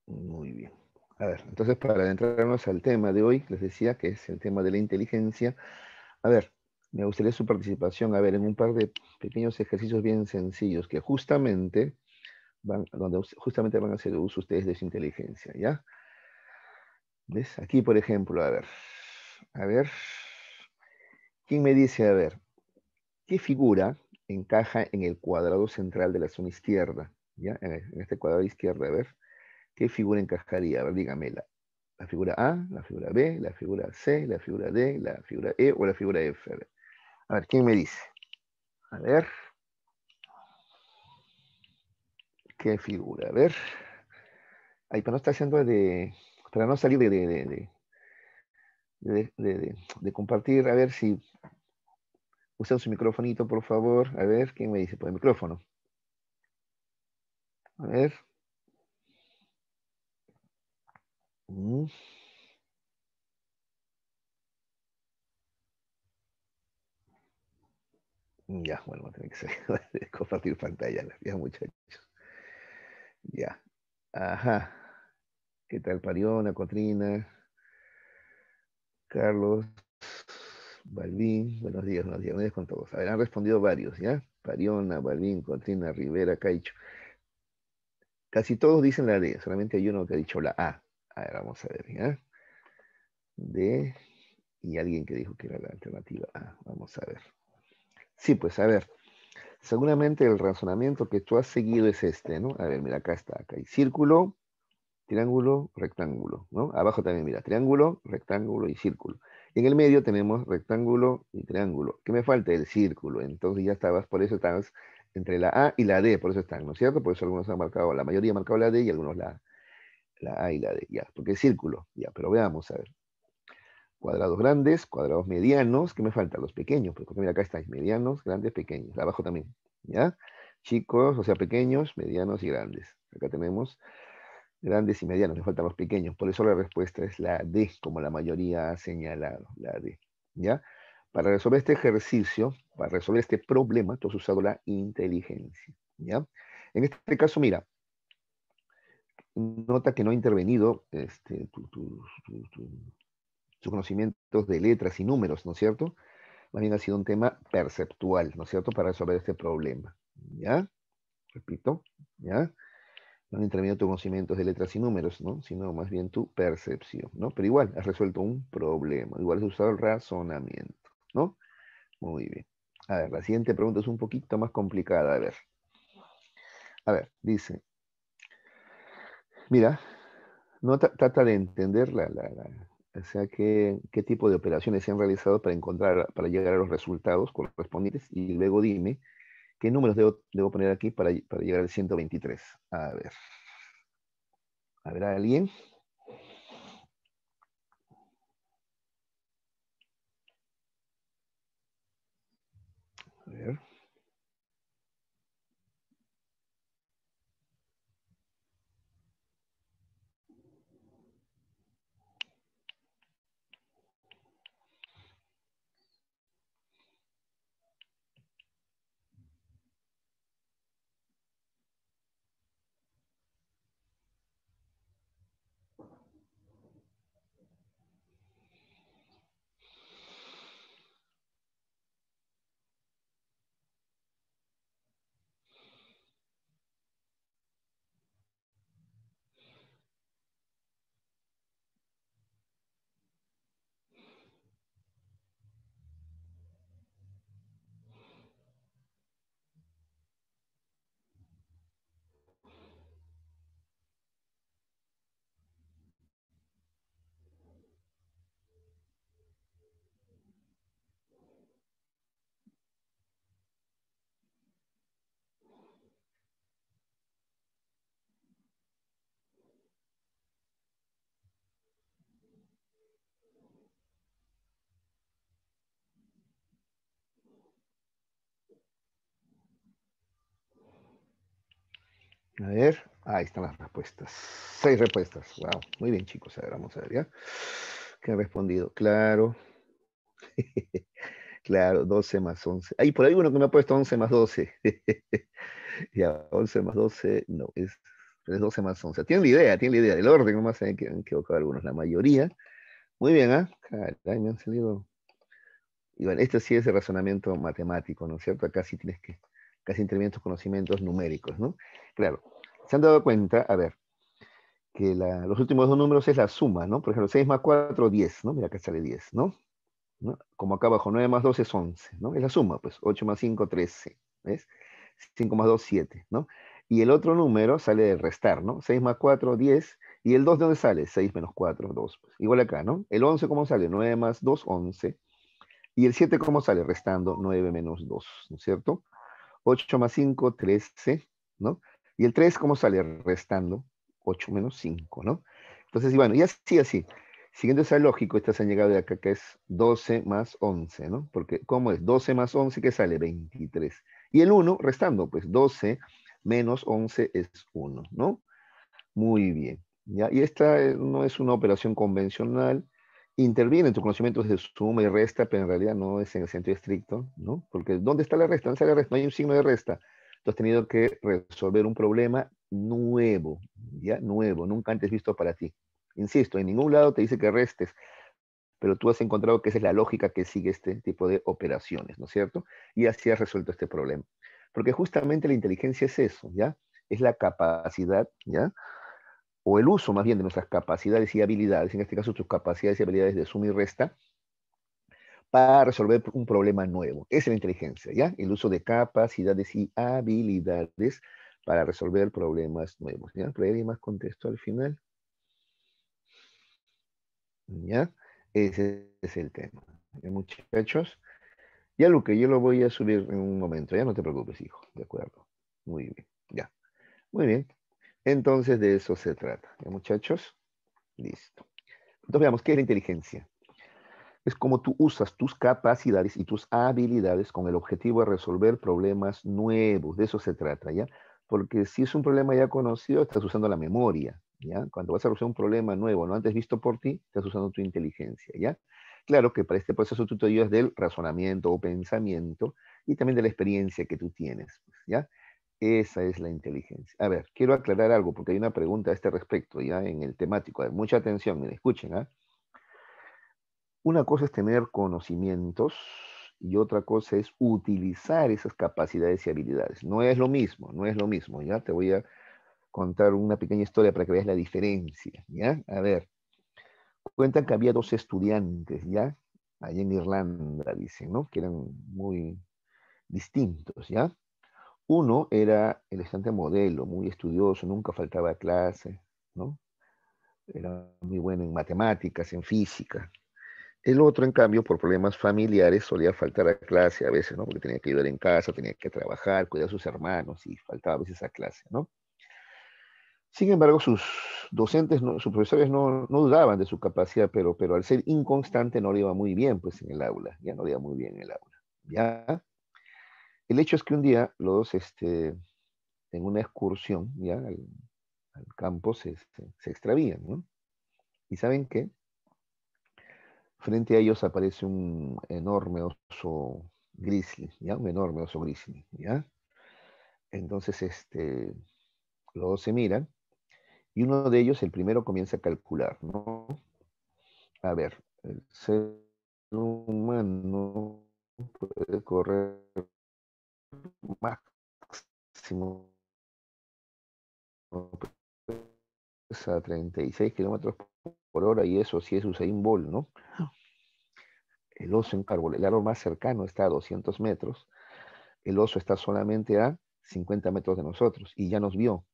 Muy bien. A ver, entonces para adentrarnos al tema de hoy, les decía que es el tema de la inteligencia. A ver, me gustaría su participación, a ver, en un par de pequeños ejercicios bien sencillos que justamente justamente van a hacer uso ustedes de su inteligencia, ¿ya? ¿Ves? Aquí, por ejemplo, a ver, ¿quién me dice, a ver, qué figura encaja en el cuadrado central de la zona izquierda? ¿Ya? En este cuadrado izquierdo, a ver, ¿qué figura encajaría? A ver, dígamela. La figura A, la figura B, la figura C, la figura D, la figura E o la figura F. A ver, ¿quién me dice? A ver, ¿qué figura? A ver. Ahí, para no estar haciendo para no salir de compartir, a ver si usan su microfonito, por favor. A ver, ¿quién me dice por el micrófono? A ver. Mm, ya, bueno, va a tener que ser compartir pantalla, ya muchachos. Ya. Ajá. ¿Qué tal, Pariona, Cotrina, Carlos, Balvin? Buenos días con todos. A ver, han respondido varios, ¿ya? Pariona, Balvin, Cotrina, Rivera, Caicho. Casi todos dicen la D, solamente hay uno que ha dicho la A. A ver, vamos a ver, ¿ya? D y alguien que dijo que era la alternativa A. Vamos a ver. Sí, pues a ver. Seguramente el razonamiento que tú has seguido es este, ¿no? A ver, mira, acá está. Acá hay círculo, triángulo, rectángulo, ¿no? Abajo también, mira, triángulo, rectángulo y círculo. Y en el medio tenemos rectángulo y triángulo. ¿Qué me falta? El círculo. Entonces ya estabas, por eso estabas entre la A y la D, por eso están, ¿no es cierto? Por eso algunos han marcado, la mayoría han marcado la D y algunos la A y la D, ya, porque es círculo, ya, pero veamos, a ver. Cuadrados grandes, cuadrados medianos, ¿qué me falta? Los pequeños, porque mira, acá están medianos, grandes, pequeños, abajo también, ¿ya? Chicos, o sea, pequeños, medianos y grandes. Acá tenemos grandes y medianos, me faltan los pequeños, por eso la respuesta es la D, como la mayoría ha señalado, la D, ¿ya? Para resolver este ejercicio, para resolver este problema, tú has usado la inteligencia, ¿ya? En este caso, mira, nota que no ha intervenido tus conocimientos de letras y números, ¿no es cierto? Más bien ha sido un tema perceptual, ¿no es cierto?, para resolver este problema. ¿Ya? Repito, ¿ya? No han intervenido tus conocimientos de letras y números, ¿no? Sino más bien tu percepción, ¿no? Pero igual, has resuelto un problema, igual has usado el razonamiento, ¿no? Muy bien. A ver, la siguiente pregunta es un poquito más complicada. A ver, dice, mira, no trata de entender o sea, qué tipo de operaciones se han realizado para llegar a los resultados correspondientes y luego dime qué números debo poner aquí para llegar al 123. A ver, ¿alguien? A ver. A ver, ahí están las respuestas. 6 respuestas. Wow, muy bien, chicos. A ver, vamos a ver, ¿ya? ¿Qué han respondido? Claro, claro, 12 más 11. Hay por ahí uno que me ha puesto 11 más 12. Ya, 11 más 12, no, es. pero es 12 más 11. Tienen la idea. El orden nomás se han equivocado algunos. La mayoría. Muy bien, ¿ah? Caray, me han salido. Y bueno, este sí es el razonamiento matemático, ¿no es cierto? Acá sí tienes que, casi intervienen tus conocimientos numéricos, ¿no? Claro. Se han dado cuenta, a ver, que los últimos dos números es la suma, ¿no? Por ejemplo, 6 más 4, 10, ¿no? Mira, acá sale 10, ¿no? ¿No? Como acá abajo, 9 más 2 es 11, ¿no? Es la suma, pues, 8 más 5, 13, ¿ves? 5 más 2, 7, ¿no? Y el otro número sale de restar, ¿no? 6 más 4, 10, y el 2, ¿de dónde sale? 6 menos 4, 2. Pues. Igual acá, ¿no? El 11, ¿cómo sale? 9 más 2, 11. Y el 7, ¿cómo sale? Restando 9 menos 2, ¿no es cierto? 8 más 5, 13, ¿no? Y el 3, ¿cómo sale? Restando 8 menos 5, ¿no? Entonces, y bueno, y así. Siguiendo esa lógica, estas han llegado de acá, que es 12 más 11, ¿no? Porque, ¿cómo es? 12 más 11, ¿qué sale? 23. Y el 1, restando, pues 12 menos 11 es 1, ¿no? Muy bien. ¿Ya? Y esta no es una operación convencional. Interviene en tus conocimientos de suma y resta, pero en realidad no es en el sentido estricto, ¿no? Porque ¿dónde está la resta? ¿Dónde está la resta? No hay un signo de resta. Tú has tenido que resolver un problema nuevo, ¿ya? Nuevo, nunca antes visto para ti. Insisto, en ningún lado te dice que restes, pero tú has encontrado que esa es la lógica que sigue este tipo de operaciones, ¿no es cierto? Y así has resuelto este problema. Porque justamente la inteligencia es eso, ¿ya? Es la capacidad, ¿ya? O el uso más bien de nuestras capacidades y habilidades, en este caso tus capacidades y habilidades de suma y resta, para resolver un problema nuevo. Esa es la inteligencia, ¿ya? El uso de capacidades y habilidades para resolver problemas nuevos, ¿ya? Pero hay más contexto al final, ¿ya? Ese es el tema. ¿Ya, muchachos? Ya, Luque, yo lo voy a subir en un momento, ya no te preocupes, hijo, ¿de acuerdo? Muy bien, ya. Muy bien. Entonces de eso se trata, ¿ya, muchachos? Listo. Entonces veamos, ¿qué es la inteligencia? Es como tú usas tus capacidades y tus habilidades con el objetivo de resolver problemas nuevos. De eso se trata, ¿ya? Porque si es un problema ya conocido, estás usando la memoria, ¿ya? Cuando vas a resolver un problema nuevo, no antes visto por ti, estás usando tu inteligencia, ¿ya? Claro que para este proceso tú te ayudas del razonamiento o pensamiento y también de la experiencia que tú tienes, pues, ¿ya? Esa es la inteligencia. A ver, quiero aclarar algo porque hay una pregunta a este respecto, ¿ya? En el temático. A ver, mucha atención, miren, escuchen, ¿ah? Una cosa es tener conocimientos y otra cosa es utilizar esas capacidades y habilidades. No es lo mismo, no es lo mismo, ¿ya? Te voy a contar una pequeña historia para que veas la diferencia, ¿ya? A ver, cuentan que había dos estudiantes, ¿ya? Allá en Irlanda, dicen, ¿no? Que eran muy distintos, ¿ya? Uno era el estudiante modelo, muy estudioso, nunca faltaba a clase, ¿no? Era muy bueno en matemáticas, en física. El otro, en cambio, por problemas familiares, solía faltar a clase a veces, ¿no? Porque tenía que ayudar en casa, tenía que trabajar, cuidar a sus hermanos y faltaba a veces a clase, ¿no? Sin embargo, sus docentes, sus profesores no dudaban de su capacidad, pero al ser inconstante no le iba muy bien, pues, en el aula, ya no le iba muy bien en el aula, ¿ya? El hecho es que un día los, en una excursión, ya, al campo se extravían, ¿no? ¿Y saben qué? Frente a ellos aparece un enorme oso grizzly, ¿ya? Un enorme oso grizzly, ¿ya? Entonces, los dos se miran y uno de ellos, el primero, comienza a calcular, ¿no? A ver, el ser humano puede correr máximo pues, a 36 kilómetros por hora y eso sí es Usain Bolt, ¿no? El oso en árbol, el árbol más cercano está a 200 metros, el oso está solamente a 50 metros de nosotros y ya nos vio.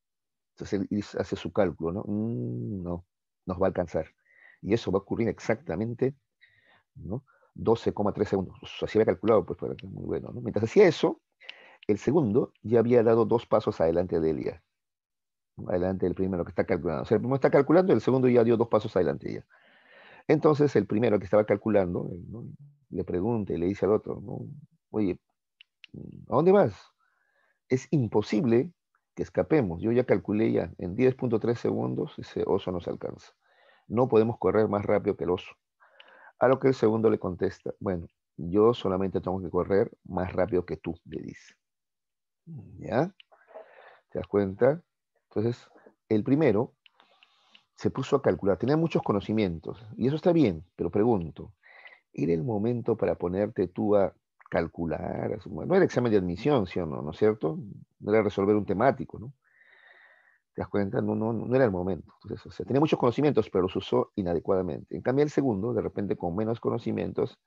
Entonces él hace su cálculo, ¿no? No, nos va a alcanzar. Y eso va a ocurrir exactamente, ¿no? 12,3 segundos. Así había calculado, pues, para que muy bueno, ¿no? Mientras hacía eso, el segundo ya había dado dos pasos adelante de él ya. ¿No? Adelante del primero que está calculando. O sea, el primero está calculando y el segundo ya dio dos pasos adelante ya. Entonces el primero que estaba calculando, ¿no? Le pregunta y le dice al otro, ¿no? Oye, ¿a dónde vas? Es imposible que escapemos. Yo ya calculé ya, en 10,3 segundos ese oso nos alcanza. No podemos correr más rápido que el oso. A lo que el segundo le contesta, bueno, yo solamente tengo que correr más rápido que tú, le dice. ¿Ya? ¿Te das cuenta? Entonces, el primero se puso a calcular, tenía muchos conocimientos, y eso está bien, pero pregunto, ¿era el momento para ponerte tú a calcular? No era examen de admisión, ¿sí o no? ¿No es cierto? No era resolver un temático, ¿no? ¿Te das cuenta? No era el momento. Entonces, o sea, tenía muchos conocimientos, pero los usó inadecuadamente. En cambio, el segundo, de repente, con menos conocimientos,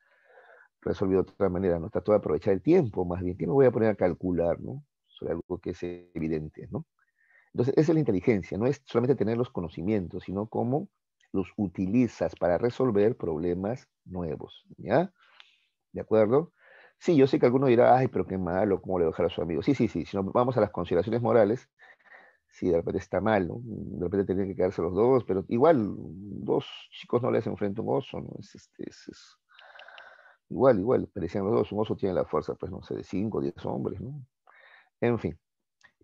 resolvió de otra manera, ¿no? Trató de aprovechar el tiempo, más bien. ¿Qué me voy a poner a calcular, ¿no? Sobre algo que es evidente, ¿no? Entonces, esa es la inteligencia, no es solamente tener los conocimientos, sino cómo los utilizas para resolver problemas nuevos, ¿ya? ¿De acuerdo? Sí, yo sé que alguno dirá, ay, pero qué malo, ¿cómo le va a dejar a su amigo? Sí, sí, sí, si nos vamos a las consideraciones morales, sí, de repente está mal, ¿no? De repente tendrían que quedarse los dos, pero igual, dos chicos no le hacen frente a un oso, ¿no? Igual, parecían los dos, un oso tiene la fuerza, pues, no sé, de 5 o 10 hombres, ¿no? En fin,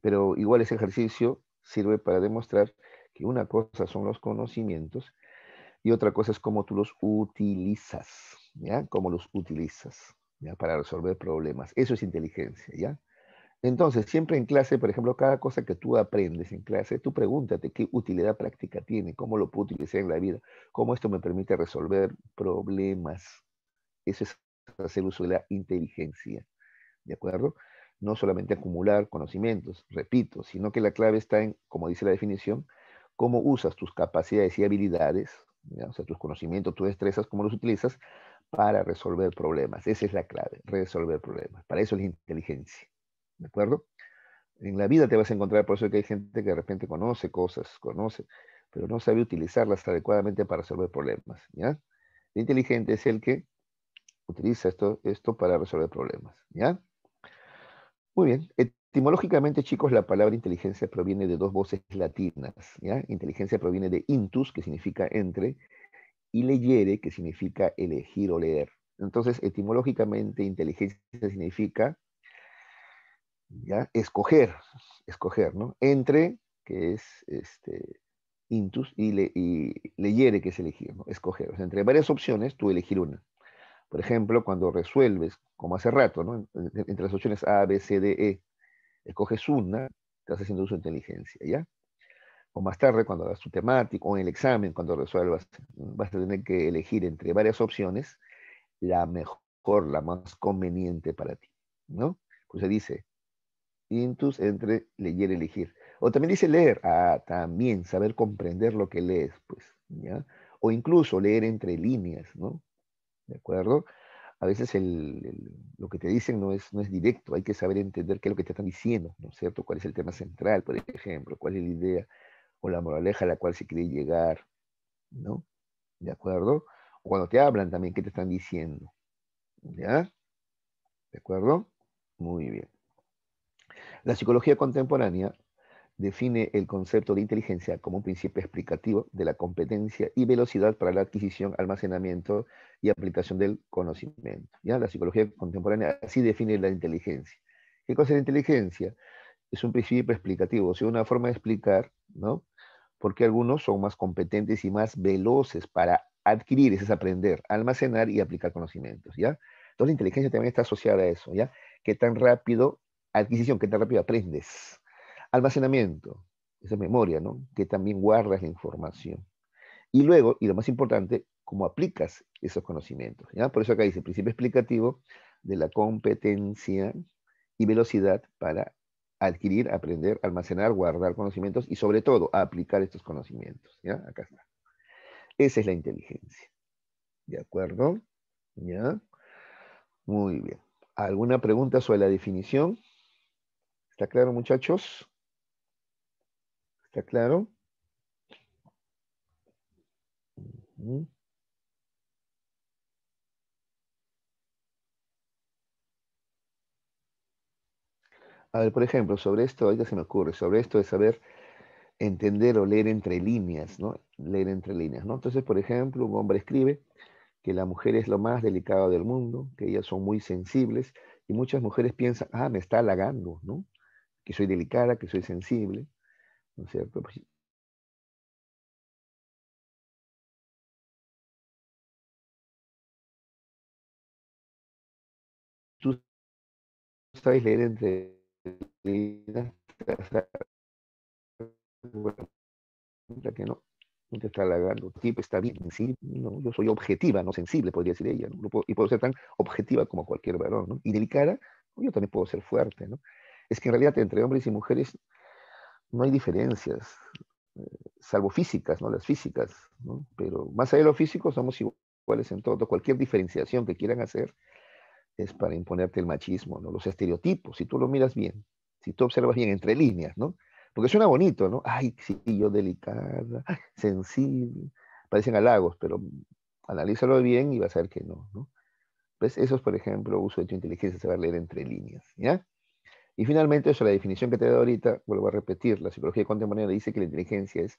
pero igual ese ejercicio sirve para demostrar que una cosa son los conocimientos y otra cosa es cómo tú los utilizas, ¿ya? Cómo los utilizas, ¿ya? Para resolver problemas. Eso es inteligencia, ¿ya? Entonces, siempre en clase, por ejemplo, cada cosa que tú aprendes en clase, tú pregúntate qué utilidad práctica tiene, cómo lo puedo utilizar en la vida, cómo esto me permite resolver problemas. Eso es hacer uso de la inteligencia, ¿de acuerdo? No solamente acumular conocimientos, repito, sino que la clave está en, como dice la definición, cómo usas tus capacidades y habilidades, ¿ya? O sea, tus conocimientos, tus destrezas, cómo los utilizas para resolver problemas. Esa es la clave, resolver problemas. Para eso es la inteligencia, ¿de acuerdo? En la vida te vas a encontrar, por eso que hay gente que de repente conoce cosas, conoce, pero no sabe utilizarlas adecuadamente para resolver problemas, ¿ya? El inteligente es el que utiliza esto para resolver problemas, ¿ya? Muy bien. Etimológicamente, chicos, la palabra inteligencia proviene de dos voces latinas, ¿ya? Inteligencia proviene de intus, que significa entre, y leyere, que significa elegir o leer. Entonces, etimológicamente, inteligencia significa, ¿ya? Escoger, ¿no? Entre, que es intus, y leyere, que es elegir, ¿no? Escoger. O sea, entre varias opciones, tú elegir una. Por ejemplo, cuando resuelves, como hace rato, ¿no? Entre las opciones A, B, C, D, E, escoges una, estás haciendo uso de inteligencia, ¿ya? O más tarde, cuando hagas tu temático, o en el examen, cuando resuelvas, vas a tener que elegir entre varias opciones la mejor, la más conveniente para ti, ¿no? Pues se dice, intus entre leer y elegir. O también dice leer, también saber comprender lo que lees, pues, ¿ya? O incluso leer entre líneas, ¿no? ¿De acuerdo? A veces lo que te dicen no es directo, hay que saber entender qué es lo que te están diciendo, ¿no es cierto? ¿Cuál es el tema central, por ejemplo? ¿Cuál es la idea o la moraleja a la cual se quiere llegar, ¿no? ¿De acuerdo? O cuando te hablan también, ¿qué te están diciendo? ¿Ya? ¿De acuerdo? Muy bien. La psicología contemporánea define el concepto de inteligencia como un principio explicativo de la competencia y velocidad para la adquisición, almacenamiento y aplicación del conocimiento. ¿Ya? La psicología contemporánea así define la inteligencia. ¿Qué cosa es la inteligencia? Es un principio explicativo, o sea, una forma de explicar, ¿no? Porque algunos son más competentes y más veloces para adquirir, ese es aprender, almacenar y aplicar conocimientos, ¿ya? Entonces la inteligencia también está asociada a eso, ¿ya? ¿Qué tan rápido, adquisición, qué tan rápido aprendes? Almacenamiento, esa es memoria, ¿no? Que también guardas la información. Y luego, y lo más importante, cómo aplicas esos conocimientos, ¿ya? Por eso acá dice principio explicativo de la competencia y velocidad para adquirir, aprender, almacenar, guardar conocimientos y sobre todo aplicar estos conocimientos, ¿ya? Acá está. Esa es la inteligencia, ¿de acuerdo? ¿Ya? Muy bien. ¿Alguna pregunta sobre la definición? ¿Está claro, muchachos? ¿Está claro? ¿Mm? A ver, por ejemplo, sobre esto, ahorita se me ocurre, sobre esto de saber entender o leer entre líneas, ¿no? Leer entre líneas, ¿no? Entonces, por ejemplo, un hombre escribe que la mujer es lo más delicado del mundo, que ellas son muy sensibles, y muchas mujeres piensan, me está halagando, ¿no? Que soy delicada, que soy sensible, ¿no es cierto? Pues, tú sabes leer entre líneas, cuenta que no te está halagando, el tipo está bien sensible, no, yo soy objetiva, no sensible, podría decir ella, ¿no? Y puedo ser tan objetiva como cualquier varón, ¿no? Y delicada, yo también puedo ser fuerte, ¿no? Es que en realidad entre hombres y mujeres no hay diferencias, salvo físicas, ¿no? Las físicas, ¿no? Pero más allá de lo físico, somos iguales en todo. Cualquier diferenciación que quieran hacer es para imponerte el machismo, ¿no? Los estereotipos, si tú lo miras bien, si tú observas bien entre líneas, ¿no? Porque suena bonito, ¿no? Ay, sí, yo delicada, sensible, parecen halagos, pero analízalo bien y vas a ver que no, ¿no? ¿Ves? Eso es, por ejemplo, uso de tu inteligencia, saber leer entre líneas, ¿ya? Y finalmente, eso, la definición que te he dado ahorita, vuelvo a repetir, la psicología contemporánea dice que la inteligencia es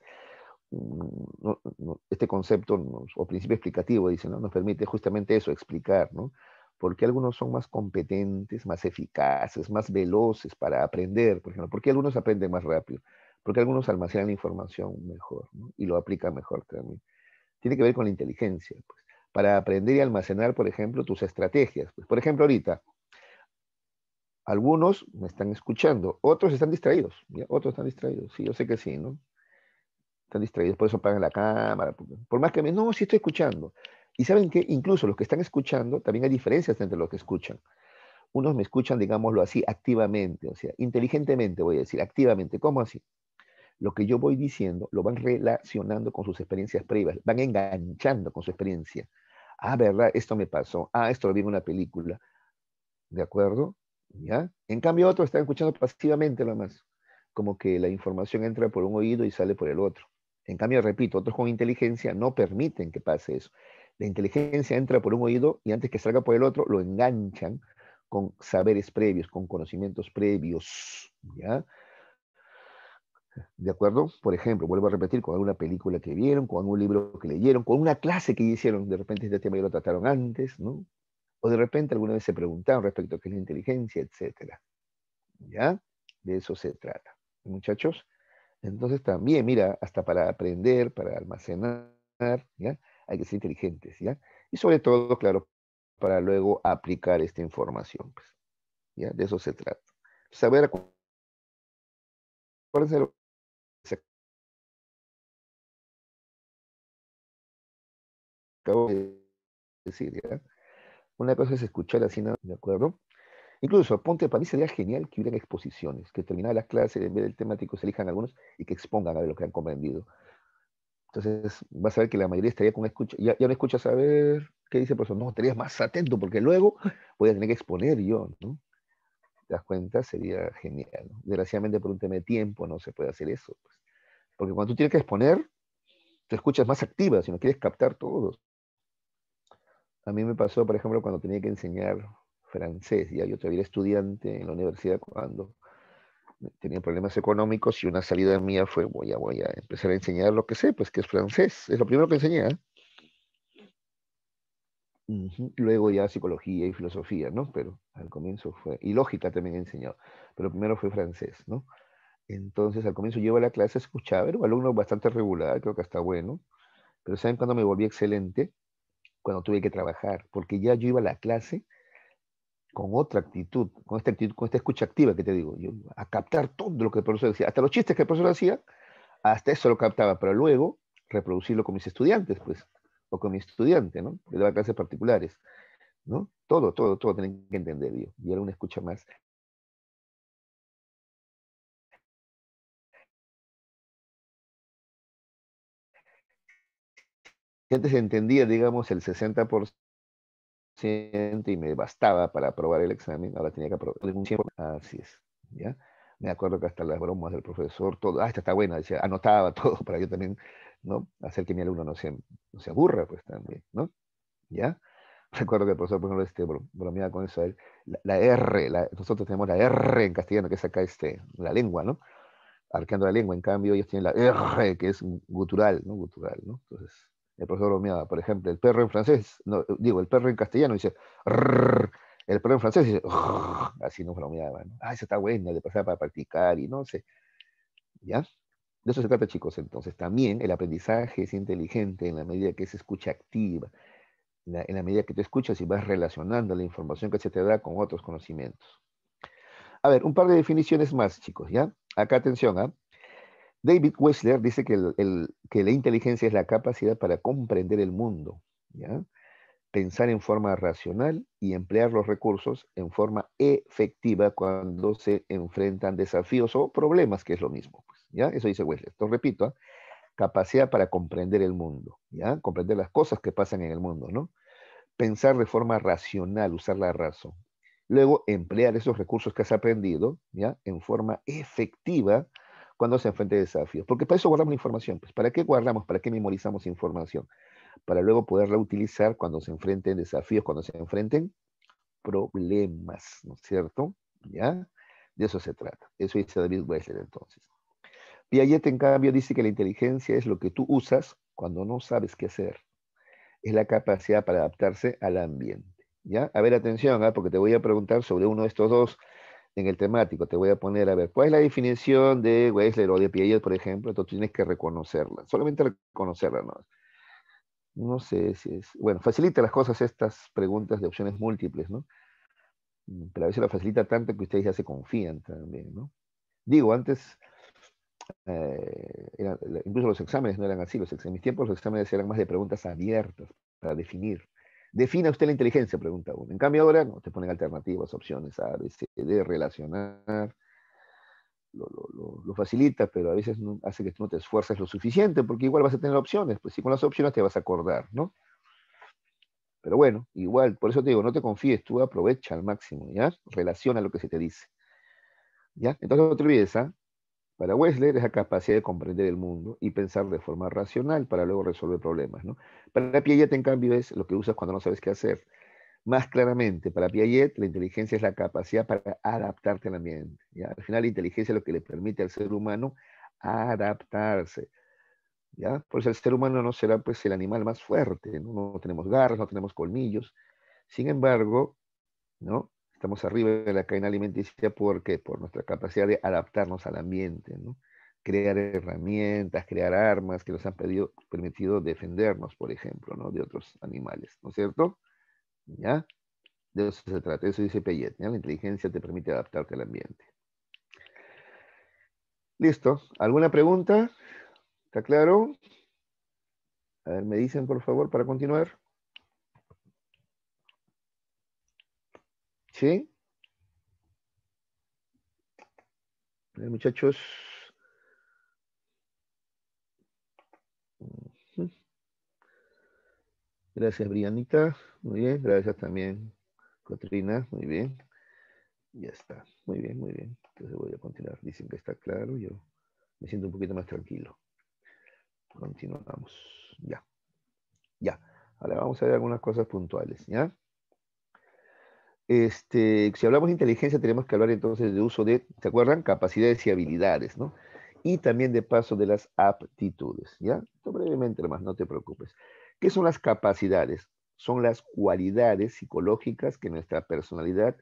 este concepto o principio explicativo, dice, ¿no? Nos permite justamente eso, explicar, ¿no? ¿Por qué algunos son más competentes, más eficaces, más veloces para aprender, por ejemplo? ¿Por qué algunos aprenden más rápido? Porque algunos almacenan la información mejor, ¿no? Y lo aplican mejor también. Tiene que ver con la inteligencia, pues. Para aprender y almacenar, por ejemplo, tus estrategias. Pues, por ejemplo, ahorita, algunos me están escuchando, otros están distraídos, ¿ya? Otros están distraídos, sí, yo sé que sí, ¿no? Están distraídos, por eso apagan la cámara. Por más que me, no, sí estoy escuchando. Y saben que incluso los que están escuchando, también hay diferencias entre los que escuchan. Unos me escuchan, digámoslo así, activamente, o sea, inteligentemente voy a decir, activamente. ¿Cómo así? Lo que yo voy diciendo lo van relacionando con sus experiencias previas, van enganchando con su experiencia. Ah, ¿verdad? Esto me pasó. Ah, esto lo vi en una película. ¿De acuerdo? ¿Ya? En cambio, otros están escuchando pasivamente lo más. Como que la información entra por un oído y sale por el otro. En cambio, repito, otros con inteligencia no permiten que pase eso. La inteligencia entra por un oído y antes que salga por el otro, lo enganchan con saberes previos, con conocimientos previos. ¿Ya? ¿De acuerdo? Por ejemplo, vuelvo a repetir, con alguna película que vieron, con algún libro que leyeron, con una clase que hicieron, de repente este tema ya lo trataron antes, ¿no? O de repente alguna vez se preguntaron respecto a qué es la inteligencia, etcétera. ¿Ya? De eso se trata. Muchachos, entonces también, mira, hasta para aprender, para almacenar, ¿ya? Hay que ser inteligentes, ¿ya? Y sobre todo, claro, para luego aplicar esta información, pues, ¿ya? De eso se trata. Saber, acuérdense de lo que se acabó de decir, ¿ya? Una cosa es escuchar así, ¿no? ¿De acuerdo? Incluso, ponte, para mí sería genial que hubieran exposiciones, que terminada las clases, en vez del temático, se elijan algunos y que expongan a ver lo que han comprendido. Entonces, vas a ver que la mayoría estaría con escucha, ya no escuchas a ver qué dice el profesor, no, estarías más atento porque luego voy a tener que exponer yo, ¿no? ¿Te das cuenta? Sería genial, ¿no? Desgraciadamente por un tema de tiempo no se puede hacer eso, pues. Porque cuando tú tienes que exponer, te escuchas más activa, si no quieres captar todo. A mí me pasó, por ejemplo, cuando tenía que enseñar francés, ya yo todavía era estudiante en la universidad cuando tenía problemas económicos y una salida mía fue, voy a empezar a enseñar lo que sé, pues que es francés, es lo primero que enseñé, ¿eh? Ujú. Luego ya psicología y filosofía, ¿no? Pero al comienzo fue, y lógica también he enseñado, pero primero fue francés, ¿no? Entonces al comienzo yo iba a la clase, escuchaba, era un alumno bastante regular, creo que hasta bueno, pero ¿saben cuándo me volví excelente? Cuando tuve que trabajar, porque ya yo iba a la clase con otra actitud, con esta escucha activa que te digo, yo a captar todo lo que el profesor decía, hasta los chistes que el profesor hacía, hasta eso lo captaba, pero luego reproducirlo con mis estudiantes, pues, o con mi estudiante, ¿no? Que daba clases particulares, ¿no? Todo tienen que entender, yo. Y era una escucha más. Si antes entendía, digamos, el 60% y me bastaba para aprobar el examen, ahora tenía que aprobar en un tiempo. Así es, ¿ya? Me acuerdo que hasta las bromas del profesor, todo, esta está buena, decía, anotaba todo para yo también, ¿no? Hacer que mi alumno no se aburra, pues también, ¿no? ¿Ya? Recuerdo que el profesor, por ejemplo, bromeaba con eso, la R, nosotros tenemos la R en castellano, que es acá la lengua, ¿no? Arqueando la lengua, en cambio ellos tienen la R, que es gutural, ¿no? Gutural, ¿no? Entonces, el profesor bromeaba, por ejemplo, el perro en francés, no, digo, el perro en castellano dice rrr, el perro en francés dice rrr, así nos bromeaba, ¿no? Ah, eso está bueno, de pasar para practicar y no sé, ¿ya? De eso se trata, chicos, entonces. También el aprendizaje es inteligente en la medida que se escucha activa, en la medida que te escuchas y vas relacionando la información que se te da con otros conocimientos. A ver, un par de definiciones más, chicos, ¿ya? Acá atención, ¿ah? David Wechsler dice que la inteligencia es la capacidad para comprender el mundo, ¿ya? Pensar en forma racional y emplear los recursos en forma efectiva cuando se enfrentan desafíos o problemas, que es lo mismo, pues, ¿ya? Eso dice Wechsler. Entonces, repito, ¿eh? Capacidad para comprender el mundo, ¿ya? Comprender las cosas que pasan en el mundo, ¿no? Pensar de forma racional, usar la razón. Luego, emplear esos recursos que has aprendido, ¿ya? En forma efectiva cuando se enfrente a desafíos. Porque para eso guardamos la información. Pues, ¿para qué guardamos? ¿Para qué memorizamos información? Para luego poderla utilizar cuando se enfrenten desafíos, cuando se enfrenten problemas, ¿no es cierto? ¿Ya? De eso se trata. Eso dice David Wechsler entonces. Piaget, en cambio, dice que la inteligencia es lo que tú usas cuando no sabes qué hacer. Es la capacidad para adaptarse al ambiente. ¿Ya? A ver, atención, ¿eh? Porque te voy a preguntar sobre uno de estos dos en el temático. Te voy a poner, a ver, ¿cuál es la definición de Wechsler o de Piaget, por ejemplo? Entonces tienes que reconocerla. Solamente reconocerla, ¿no? No sé si es... Bueno, facilita las cosas estas preguntas de opciones múltiples, ¿no? Pero a veces lo facilita tanto que ustedes ya se confían también, ¿no? Digo, antes, incluso los exámenes no eran así. En mis tiempos los exámenes eran más de preguntas abiertas para definir. Defina usted la inteligencia, pregunta uno. En cambio ahora no, te ponen alternativas, opciones A, B, C, D, relacionar. Lo facilita, pero a veces no, hace que tú no te esfuerces lo suficiente, porque igual vas a tener opciones. Pues si con las opciones te vas a acordar, ¿no? Pero bueno, igual, por eso te digo, no te confíes, tú aprovecha al máximo, ¿ya? Relaciona lo que se te dice, ¿ya? Entonces no te olvides, ¿ah? Para Wechsler es la capacidad de comprender el mundo y pensar de forma racional para luego resolver problemas, ¿no? Para Piaget, en cambio, es lo que usas cuando no sabes qué hacer. Más claramente, para Piaget, la inteligencia es la capacidad para adaptarte al ambiente, ¿ya? Al final, la inteligencia es lo que le permite al ser humano adaptarse, ¿ya? Por eso el ser humano no será, pues, el animal más fuerte, ¿no? No tenemos garras, no tenemos colmillos. Sin embargo, ¿no? Estamos arriba de la cadena alimenticia porque por nuestra capacidad de adaptarnos al ambiente, ¿no? Crear herramientas, crear armas que nos han permitido defendernos, por ejemplo, ¿no? De otros animales, ¿no es cierto? ¿Ya? De eso se trata, eso dice Piaget, ¿ya? La inteligencia te permite adaptarte al ambiente. Listo. ¿Alguna pregunta? ¿Está claro? A ver, me dicen, por favor, para continuar. ¿Sí? A ver, muchachos. Gracias, Brianita. Muy bien. Gracias también, Cotrina. Muy bien. Ya está. Muy bien, muy bien. Entonces voy a continuar. Dicen que está claro. Yo me siento un poquito más tranquilo. Continuamos. Ya. Ya. Ahora vamos a ver algunas cosas puntuales. ¿Ya? Si hablamos de inteligencia, tenemos que hablar entonces de uso de, ¿se acuerdan? Capacidades y habilidades, ¿no? Y también de paso de las aptitudes, ¿ya? Esto brevemente nomás, no te preocupes. ¿Qué son las capacidades? Son las cualidades psicológicas que de nuestra personalidad,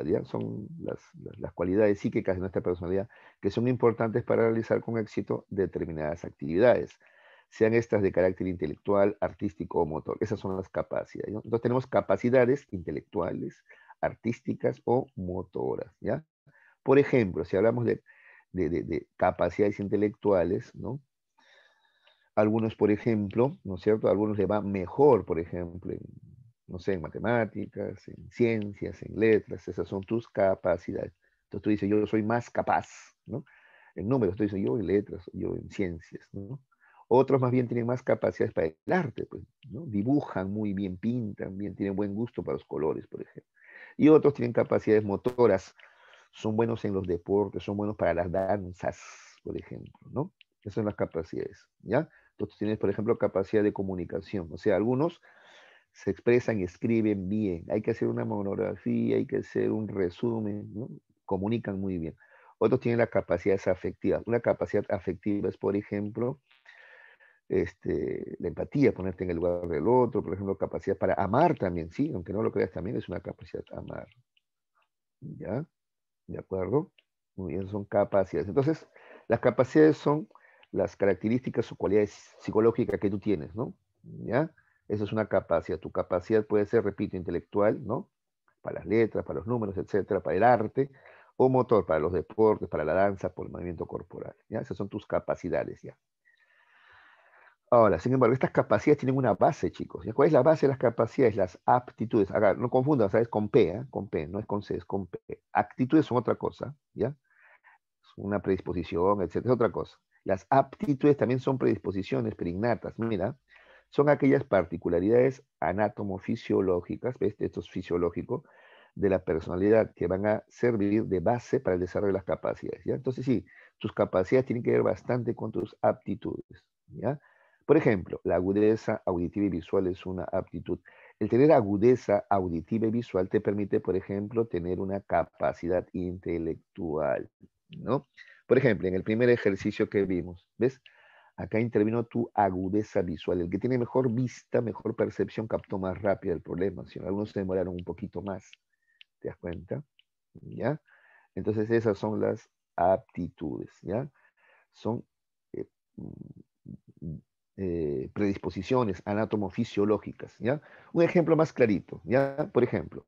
¿ya? Son las cualidades psíquicas de nuestra personalidad que son importantes para realizar con éxito determinadas actividades, sean estas de carácter intelectual, artístico o motor. Esas son las capacidades, ¿no? Entonces tenemos capacidades intelectuales, artísticas o motoras, ¿ya? Por ejemplo, si hablamos de capacidades intelectuales, ¿no? Algunos, por ejemplo, ¿no es cierto? A algunos le va mejor, por ejemplo, no sé, en matemáticas, en ciencias, en letras, esas son tus capacidades. Entonces tú dices, yo soy más capaz, ¿no? En números, tú dices, yo en letras, yo en ciencias, ¿no? Otros más bien tienen más capacidades para el arte, pues, ¿no? Dibujan muy bien, pintan bien, tienen buen gusto para los colores, por ejemplo. Y otros tienen capacidades motoras, son buenos en los deportes, son buenos para las danzas, por ejemplo, ¿no? Esas son las capacidades, ¿ya? Entonces tienes, por ejemplo, capacidad de comunicación. O sea, algunos se expresan y escriben bien. Hay que hacer una monografía, hay que hacer un resumen, ¿no? Comunican muy bien. Otros tienen las capacidades afectivas. Una capacidad afectiva es, por ejemplo, la empatía, ponerte en el lugar del otro, por ejemplo, capacidad para amar también, sí, aunque no lo creas, también es una capacidad de amar. ¿Ya? ¿De acuerdo? Muy bien, son capacidades. Entonces, las capacidades son las características o cualidades psicológicas que tú tienes, ¿no? ¿Ya? Eso es una capacidad. Tu capacidad puede ser, repito, intelectual, ¿no? Para las letras, para los números, etcétera, para el arte, O motor para los deportes, para la danza, por el movimiento corporal. ¿Ya? Esas son tus capacidades, ¿ya? Ahora, sin embargo, estas capacidades tienen una base, chicos. ¿Ya? ¿Cuál es la base de las capacidades? Las aptitudes. Acá, no confundan, ¿sabes? Con P, ¿eh? Con P, no es con C, es con P. Actitudes son otra cosa, ¿ya? Es una predisposición, etcétera, es otra cosa. Las aptitudes también son predisposiciones, pero innatas. Mira, son aquellas particularidades anatomofisiológicas, ¿ves? Esto es fisiológico, de la personalidad que van a servir de base para el desarrollo de las capacidades, ¿ya? Entonces, sí, tus capacidades tienen que ver bastante con tus aptitudes, ¿ya? Por ejemplo, la agudeza auditiva y visual es una aptitud. El tener agudeza auditiva y visual te permite, por ejemplo, tener una capacidad intelectual, ¿no? Por ejemplo, en el primer ejercicio que vimos, ¿ves? Acá intervino tu agudeza visual. El que tiene mejor vista, mejor percepción, captó más rápido el problema. Si no, algunos se demoraron un poquito más. ¿Te das cuenta? ¿Ya? Entonces esas son las aptitudes, ¿ya? Son eh, predisposiciones anatomofisiológicas, ¿ya? Un ejemplo más clarito, ¿ya? Por ejemplo,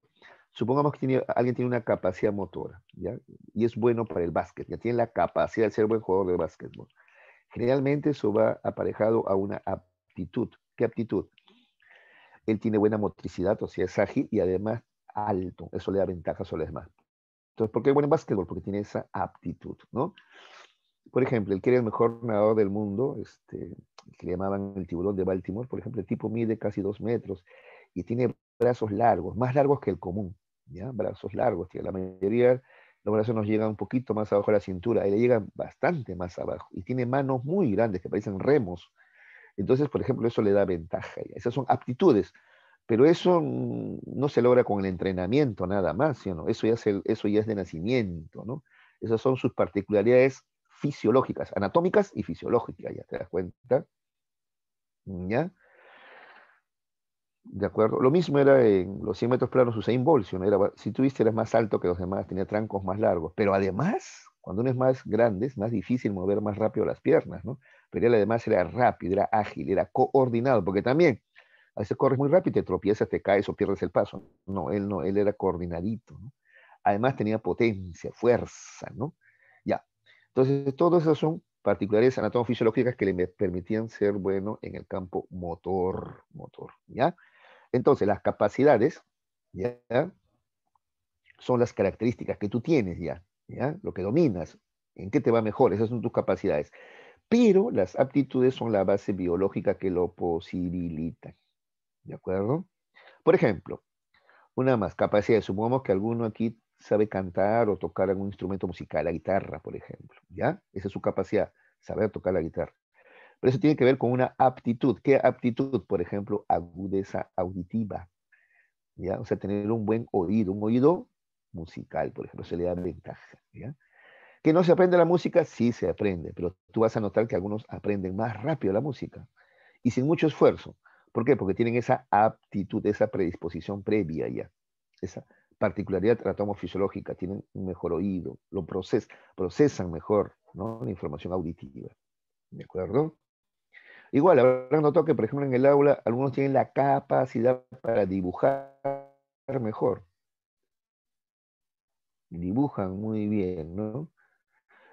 supongamos que alguien tiene una capacidad motora, ¿ya? Y es bueno para el básquet, ya tiene la capacidad de ser buen jugador de básquetbol. Generalmente eso va aparejado a una aptitud. ¿Qué aptitud? Él tiene buena motricidad, o sea, es ágil y además alto. Eso le da ventaja sobre los demás. Entonces, ¿por qué es bueno en básquetbol? Porque tiene esa aptitud, ¿no? Por ejemplo, el que era el mejor nadador del mundo, que le llamaban el tiburón de Baltimore, por ejemplo, el tipo mide casi 2 metros y tiene brazos largos, más largos que el común, ¿ya? Brazos largos, tío. La mayoría, los brazos nos llegan un poquito más abajo de la cintura, él le llegan bastante más abajo y tiene manos muy grandes que parecen remos. Entonces, por ejemplo, eso le da ventaja. ¿Ya? Esas son aptitudes, pero eso no se logra con el entrenamiento nada más, ¿sí o no? Eso ya es de nacimiento, ¿no? Esas son sus particularidades fisiológicas, anatómicas y fisiológicas, ¿ya te das cuenta? ¿Ya? ¿De acuerdo? Lo mismo era en los 100 metros planos Usain Bolt, ¿sí o no? Si tú viste, eras más alto que los demás, tenía trancos más largos, pero además, cuando uno es más grande, es más difícil mover más rápido las piernas, ¿no? Pero él además era rápido, era ágil, era coordinado, porque también a veces corres muy rápido y te tropiezas, te caes o pierdes el paso. No, él era coordinadito, ¿no? Además tenía potencia, fuerza, ¿no? Ya. Entonces, todas esas son particularidades anatomofisiológicas que le permitían ser bueno en el campo motor, ¿ya? Entonces, las capacidades, ¿ya? Son las características que tú tienes ya, ¿ya? Lo que dominas, en qué te va mejor, esas son tus capacidades. Pero las aptitudes son la base biológica que lo posibilitan, ¿de acuerdo? Por ejemplo, una más, capacidad. Supongamos que alguno aquí sabe cantar o tocar algún instrumento musical, la guitarra, por ejemplo, ¿ya? Esa es su capacidad, saber tocar la guitarra. Pero eso tiene que ver con una aptitud. ¿Qué aptitud? Por ejemplo, agudeza auditiva, ¿ya? O sea, tener un oído musical, por ejemplo, se le da ventaja, ¿ya? ¿Que no se aprende la música? Sí se aprende, pero tú vas a notar que algunos aprenden más rápido la música y sin mucho esfuerzo. ¿Por qué? Porque tienen esa aptitud, esa predisposición previa ya, esa particularidad anatomofisiológica, tienen un mejor oído, procesan mejor, ¿no? La información auditiva, ¿de acuerdo? Igual, habrán notado que, por ejemplo, en el aula, algunos tienen la capacidad para dibujar mejor, dibujan muy bien, ¿no?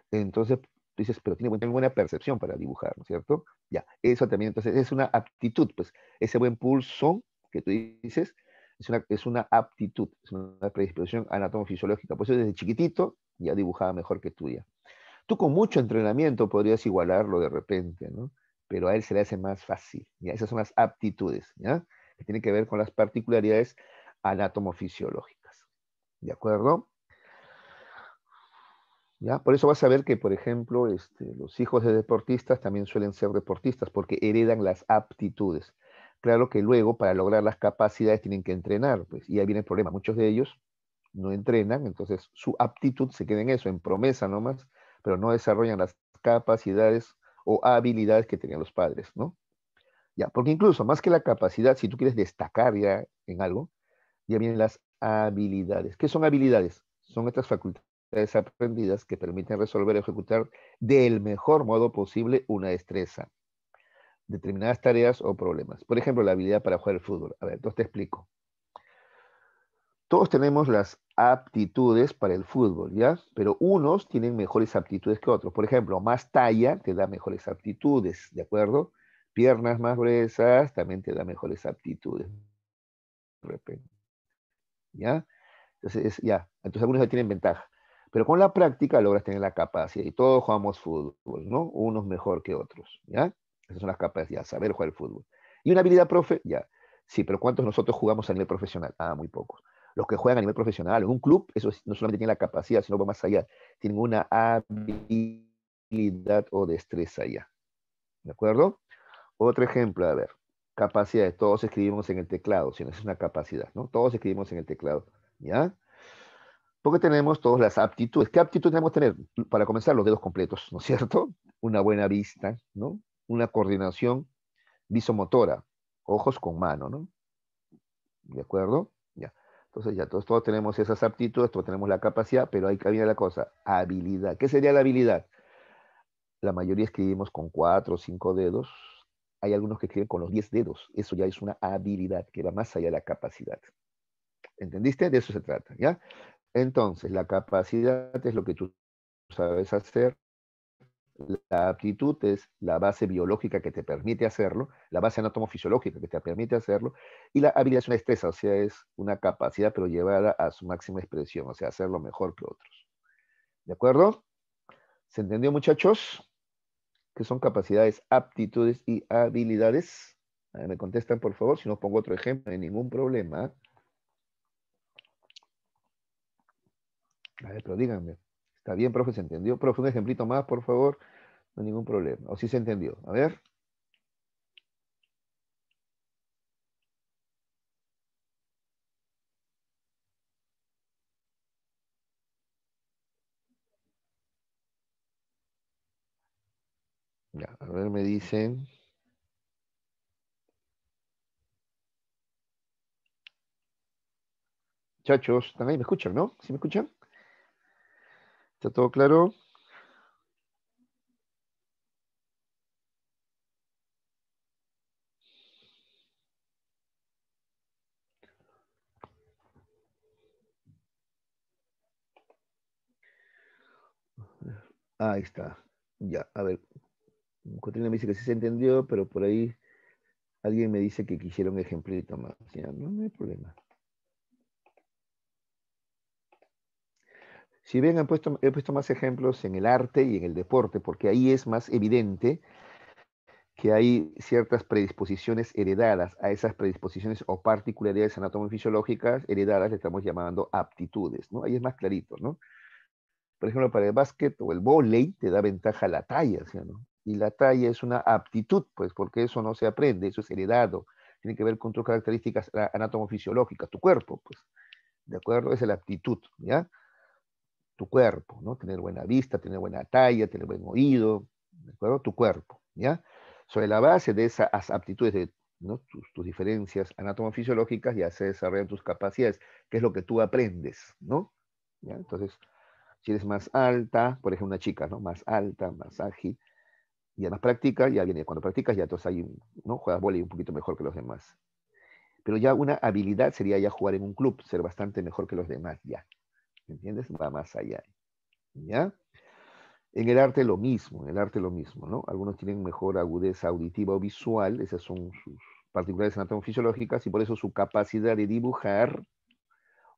Entonces, tú dices, pero tiene buena percepción para dibujar, ¿no es cierto? Ya, eso también, entonces, es una aptitud, pues, ese buen pulso que tú dices, es una aptitud, es una predisposición anatomofisiológica. Por eso desde chiquitito ya dibujaba mejor que tú ya. Tú con mucho entrenamiento podrías igualarlo de repente, ¿no? Pero a él se le hace más fácil, ¿ya? Esas son las aptitudes, ¿ya? Que tienen que ver con las particularidades anatomofisiológicas, ¿de acuerdo? ¿Ya? Por eso vas a ver que, por ejemplo, los hijos de deportistas también suelen ser deportistas porque heredan las aptitudes. Claro que luego, para lograr las capacidades, tienen que entrenar, pues, y ahí viene el problema. Muchos de ellos no entrenan, entonces su aptitud se queda en eso, en promesa nomás, pero no desarrollan las capacidades o habilidades que tenían los padres, ¿no? Ya, porque incluso más que la capacidad, si tú quieres destacar ya en algo, ya vienen las habilidades. ¿Qué son habilidades? Son estas facultades aprendidas que permiten resolver y ejecutar del mejor modo posible una destreza, determinadas tareas o problemas. Por ejemplo, la habilidad para jugar al fútbol. A ver, entonces te explico. Todos tenemos las aptitudes para el fútbol, ¿ya? Pero unos tienen mejores aptitudes que otros. Por ejemplo, más talla te da mejores aptitudes, ¿de acuerdo? Piernas más gruesas también te da mejores aptitudes, de repente, ¿ya? Entonces, ya. Entonces algunos ya tienen ventaja. Pero con la práctica logras tener la capacidad. Y todos jugamos fútbol, ¿no? Unos mejor que otros, ¿ya? Esas son las capacidades, saber jugar el fútbol. Y una habilidad, profe, ya. Sí, pero ¿cuántos nosotros jugamos a nivel profesional? Ah, muy pocos. Los que juegan a nivel profesional en un club, eso no solamente tienen la capacidad, sino va más allá. Tienen una habilidad o destreza ya. ¿De acuerdo? Otro ejemplo, a ver. Capacidades. Todos escribimos en el teclado, si no es una capacidad, ¿no? Todos escribimos en el teclado, ¿ya? Porque tenemos todas las aptitudes. ¿Qué aptitud tenemos que tener? Para comenzar, los dedos completos, ¿no es cierto? Una buena vista, ¿no? Una coordinación visomotora, ojos con mano, ¿no? ¿De acuerdo? Ya. Entonces ya todos tenemos esas aptitudes, todos tenemos la capacidad, pero ahí viene la cosa, habilidad. ¿Qué sería la habilidad? La mayoría escribimos con 4 o 5 dedos. Hay algunos que escriben con los 10 dedos. Eso ya es una habilidad que va más allá de la capacidad. ¿Entendiste? De eso se trata, ¿ya? Entonces, la capacidad es lo que tú sabes hacer. La aptitud es la base biológica que te permite hacerlo, la base anatomofisiológica que te permite hacerlo, y la habilidad es una destreza, o sea, es una capacidad, pero llevada a su máxima expresión, o sea, hacerlo mejor que otros. ¿De acuerdo? ¿Se entendió, muchachos? ¿Qué son capacidades, aptitudes y habilidades? A ver, me contestan, por favor, si no pongo otro ejemplo, no hay ningún problema. A ver, pero díganme. ¿Está bien, profe? ¿Se entendió? Profe, un ejemplito más, por favor. No hay ningún problema. ¿O sí se entendió? A ver. Ya, a ver, me dicen. Muchachos, ¿están ahí? ¿Me escuchan, no? ¿Sí me escuchan? ¿Está todo claro? Ahí está. Ya, a ver. Cotrina me dice que sí se entendió, pero por ahí alguien me dice que quisiera un ejemplito más. Ya, no, no hay problema. Si bien he puesto más ejemplos en el arte y en el deporte, porque ahí es más evidente que hay ciertas predisposiciones heredadas. A esas predisposiciones o particularidades anatomofisiológicas heredadas le estamos llamando aptitudes, ¿no? Ahí es más clarito, ¿no? Por ejemplo, para el básquet o el vóley te da ventaja la talla, ¿sí o no? Y la talla es una aptitud, pues, porque eso no se aprende, eso es heredado. Tiene que ver con tus características anatomofisiológicas, tu cuerpo, pues, ¿de acuerdo? Esa es la aptitud, ¿ya? Tu cuerpo, ¿no? Tener buena vista, tener buena talla, tener buen oído, ¿de acuerdo? Tu cuerpo, ¿ya? Sobre la base de esas aptitudes, de, ¿no? tus diferencias anatomofisiológicas, ya se desarrollan tus capacidades, que es lo que tú aprendes, ¿no? ¿Ya? Entonces, si eres más alta, por ejemplo, una chica, ¿no? Más alta, más ágil, y además practica, ya viene, cuando practicas ya entonces ahí, ¿no? Juegas vóley un poquito mejor que los demás. Pero ya una habilidad sería ya jugar en un club, ser bastante mejor que los demás, ya. ¿Me entiendes? Va más allá, ¿ya? En el arte lo mismo, en el arte lo mismo, ¿no? Algunos tienen mejor agudeza auditiva o visual, esas son sus particularidades anatomofisiológicas, y por eso su capacidad de dibujar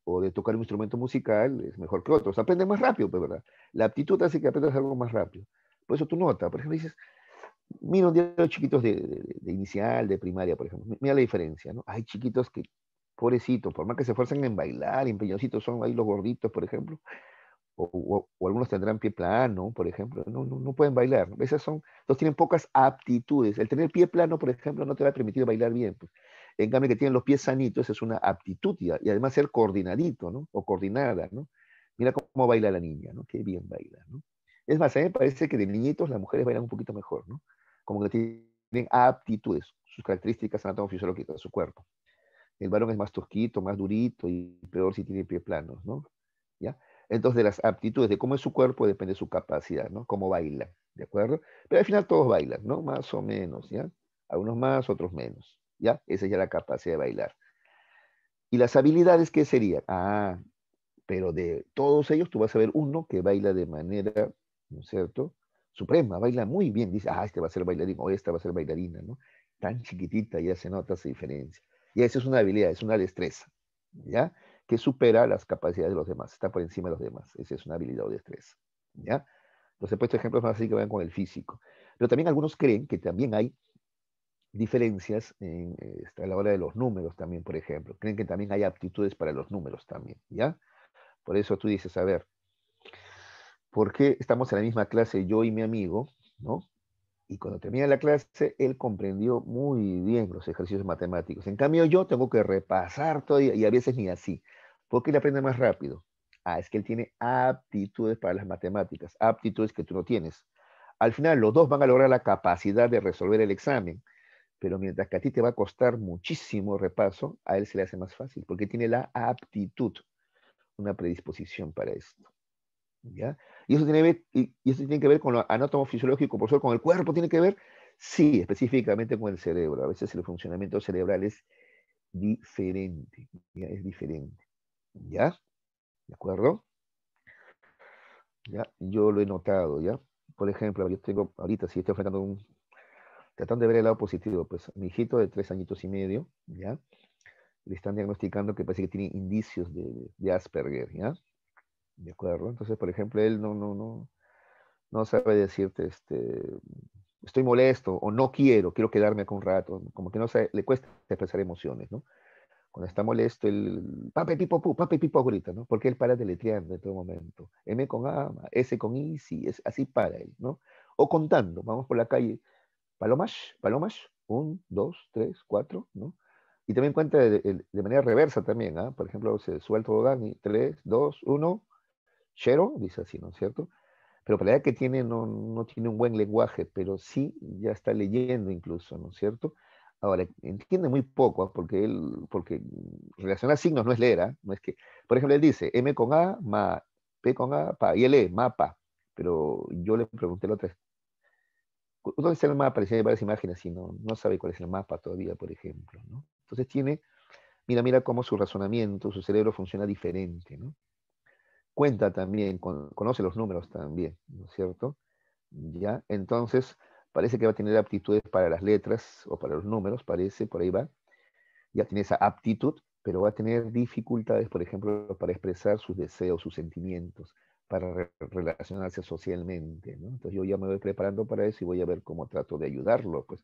o de tocar un instrumento musical es mejor que otros. Aprende más rápido, pues, ¿verdad? La aptitud hace que aprendas algo más rápido. Por eso tú notas, por ejemplo, dices, mira un día los chiquitos de inicial, de primaria, por ejemplo, mira la diferencia, ¿no? Hay chiquitos que, pobrecitos, por más que se esfuercen en bailar, empeñositos son ahí los gorditos, por ejemplo, o algunos tendrán pie plano, por ejemplo, no pueden bailar. ¿No? Esas son, entonces tienen pocas aptitudes. El tener pie plano, por ejemplo, no te va a permitir bailar bien. Pues. En cambio, que tienen los pies sanitos es una aptitud ya, y además ser coordinadito, ¿no? O coordinada, ¿no? Mira cómo baila la niña, ¿no? Qué bien baila, ¿no? Es más, a mí me parece que de niñitos las mujeres bailan un poquito mejor, ¿no? Como que tienen aptitudes, sus características anatomofisiológicas de su cuerpo. El varón es más tosquito, más durito y peor si tiene pie planos, ¿no? ¿Ya? Entonces, de las aptitudes, de cómo es su cuerpo, depende de su capacidad, ¿no? Cómo baila, ¿de acuerdo? Pero al final todos bailan, ¿no? Más o menos, ¿ya? Algunos más, otros menos, ¿ya? Esa es ya la capacidad de bailar. ¿Y las habilidades qué serían? Pero de todos ellos tú vas a ver uno que baila de manera, ¿no es cierto? Suprema, baila muy bien. Dice, este va a ser bailarín o esta va a ser bailarina, ¿no? Tan chiquitita ya se nota esa diferencia. Y esa es una habilidad, es una destreza, ¿ya? Que supera las capacidades de los demás, está por encima de los demás. Esa es una habilidad o destreza, ¿ya? Entonces he puesto ejemplos más así que vayan con el físico. Pero también algunos creen que también hay diferencias a la hora de los números también, por ejemplo. Creen que también hay aptitudes para los números también, ¿ya? Por eso tú dices, a ver, ¿por qué estamos en la misma clase yo y mi amigo, ¿no? Y cuando termina la clase, él comprendió muy bien los ejercicios matemáticos. En cambio, yo tengo que repasar todo y a veces ni así. ¿Por qué él aprende más rápido? Es que él tiene aptitudes para las matemáticas, aptitudes que tú no tienes. Al final, los dos van a lograr la capacidad de resolver el examen, pero mientras que a ti te va a costar muchísimo repaso, a él se le hace más fácil, porque tiene la aptitud, una predisposición para esto. ¿Ya? Y eso tiene que ver con lo anatomofisiológico, por eso con el cuerpo tiene que ver, sí, específicamente con el cerebro. A veces el funcionamiento cerebral es diferente, ¿ya? Es diferente, ¿ya? ¿De acuerdo? ¿Ya? Yo lo he notado, ¿ya? Por ejemplo, yo tengo, ahorita sí estoy tratando de ver el lado positivo, pues mi hijito de 3 añitos y medio, ¿ya? Le están diagnosticando que parece que tiene indicios de Asperger, ¿ya? ¿De acuerdo? Entonces, por ejemplo, él no sabe decirte, estoy molesto o no quiero quedarme acá un rato, como que no sabe, le cuesta expresar emociones, ¿no? Cuando está molesto, él, pape pipo grita, ¿no? Porque él para deletreando en todo momento. M con A, S con I, sí, es así para él, ¿no? O contando, vamos por la calle, palomas, palomas, 1, 2, 3, 4, ¿no? Y también cuenta de manera reversa también, ¿ah? Por ejemplo, se sube al tobogán y 3, 2, 1, cero, dice así, ¿no es cierto? Pero para la edad que tiene no tiene un buen lenguaje, pero sí ya está leyendo incluso, ¿no es cierto? Ahora, entiende muy poco, ¿ah? Porque relacionar signos no es leer, ¿ah? No es que, por ejemplo, él dice M con A, ma, P con A, pa, y él lee, mapa, pero yo le pregunté la otra vez, ¿dónde está el mapa? Aparecían varias imágenes y no sabe cuál es el mapa todavía, por ejemplo, ¿no? Entonces mira cómo su razonamiento, su cerebro funciona diferente, ¿no? Cuenta también, conoce los números también, ¿no es cierto? ¿Ya? Entonces, parece que va a tener aptitudes para las letras o para los números, parece, por ahí va. Ya tiene esa aptitud, pero va a tener dificultades, por ejemplo, para expresar sus deseos, sus sentimientos, para relacionarse socialmente, ¿no? Entonces yo ya me voy preparando para eso y voy a ver cómo trato de ayudarlo, pues,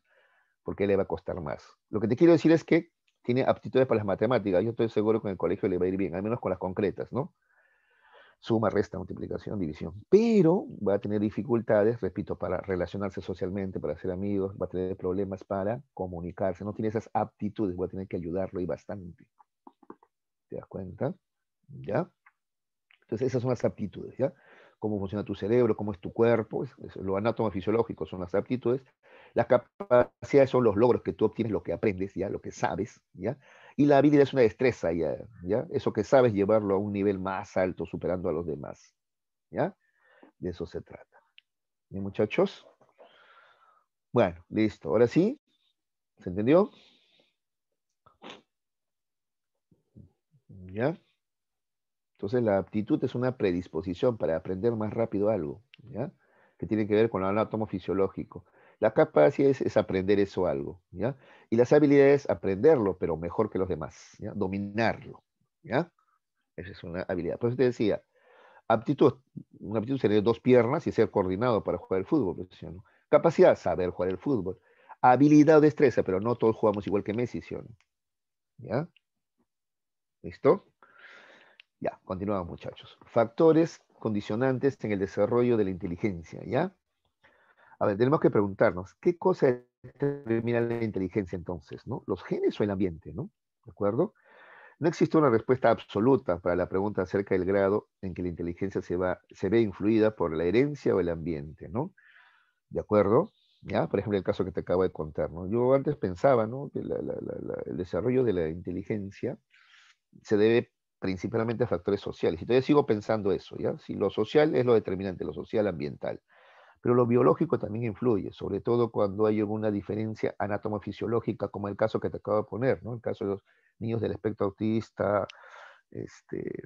porque le va a costar más. Lo que te quiero decir es que tiene aptitudes para las matemáticas. Yo estoy seguro que en el colegio le va a ir bien, al menos con las concretas, ¿no? Suma, resta, multiplicación, división. Pero va a tener dificultades, repito, para relacionarse socialmente, para ser amigos, va a tener problemas para comunicarse, no tiene esas aptitudes, voy a tener que ayudarlo y bastante. ¿Te das cuenta? ¿Ya? Entonces esas son las aptitudes, ¿ya? Cómo funciona tu cerebro, cómo es tu cuerpo, lo anatomofisiológico son las aptitudes. Las capacidades son los logros que tú obtienes, lo que aprendes, ¿ya? Lo que sabes, ¿ya? Y la habilidad es una destreza, ¿ya? Eso que sabes llevarlo a un nivel más alto, superando a los demás, ¿ya? De eso se trata. ¿Bien, muchachos? Bueno, listo. Ahora sí, ¿se entendió? ¿Ya? Entonces la aptitud es una predisposición para aprender más rápido algo, ¿ya? Que tiene que ver con lo anátomo fisiológico. La capacidad es aprender eso algo, ¿ya? Y las habilidades, aprenderlo, pero mejor que los demás, ¿ya? Dominarlo, ¿ya? Esa es una habilidad. Por eso te decía, aptitud, una aptitud sería 2 piernas y ser coordinado para jugar el fútbol, pues, ¿sí o no? Capacidad, saber jugar el fútbol. Habilidad o destreza, pero no todos jugamos igual que Messi, ¿sí o no? ¿Ya? ¿Listo? Ya, continuamos, muchachos. Factores condicionantes en el desarrollo de la inteligencia, ¿ya? A ver, tenemos que preguntarnos, ¿qué cosa determina la inteligencia entonces, ¿no? ¿Los genes o el ambiente, ¿no? ¿De acuerdo? No existe una respuesta absoluta para la pregunta acerca del grado en que la inteligencia se ve influida por la herencia o el ambiente, ¿no? ¿De acuerdo? ¿Ya? Por ejemplo, el caso que te acabo de contar, ¿no? Yo antes pensaba, ¿no? Que el desarrollo de la inteligencia se debe principalmente a factores sociales. Y todavía sigo pensando eso, ¿ya? Si lo social es lo determinante, lo social ambiental. Pero lo biológico también influye, sobre todo cuando hay alguna diferencia anatomofisiológica, como el caso que te acabo de poner, ¿no? El caso de los niños del espectro autista,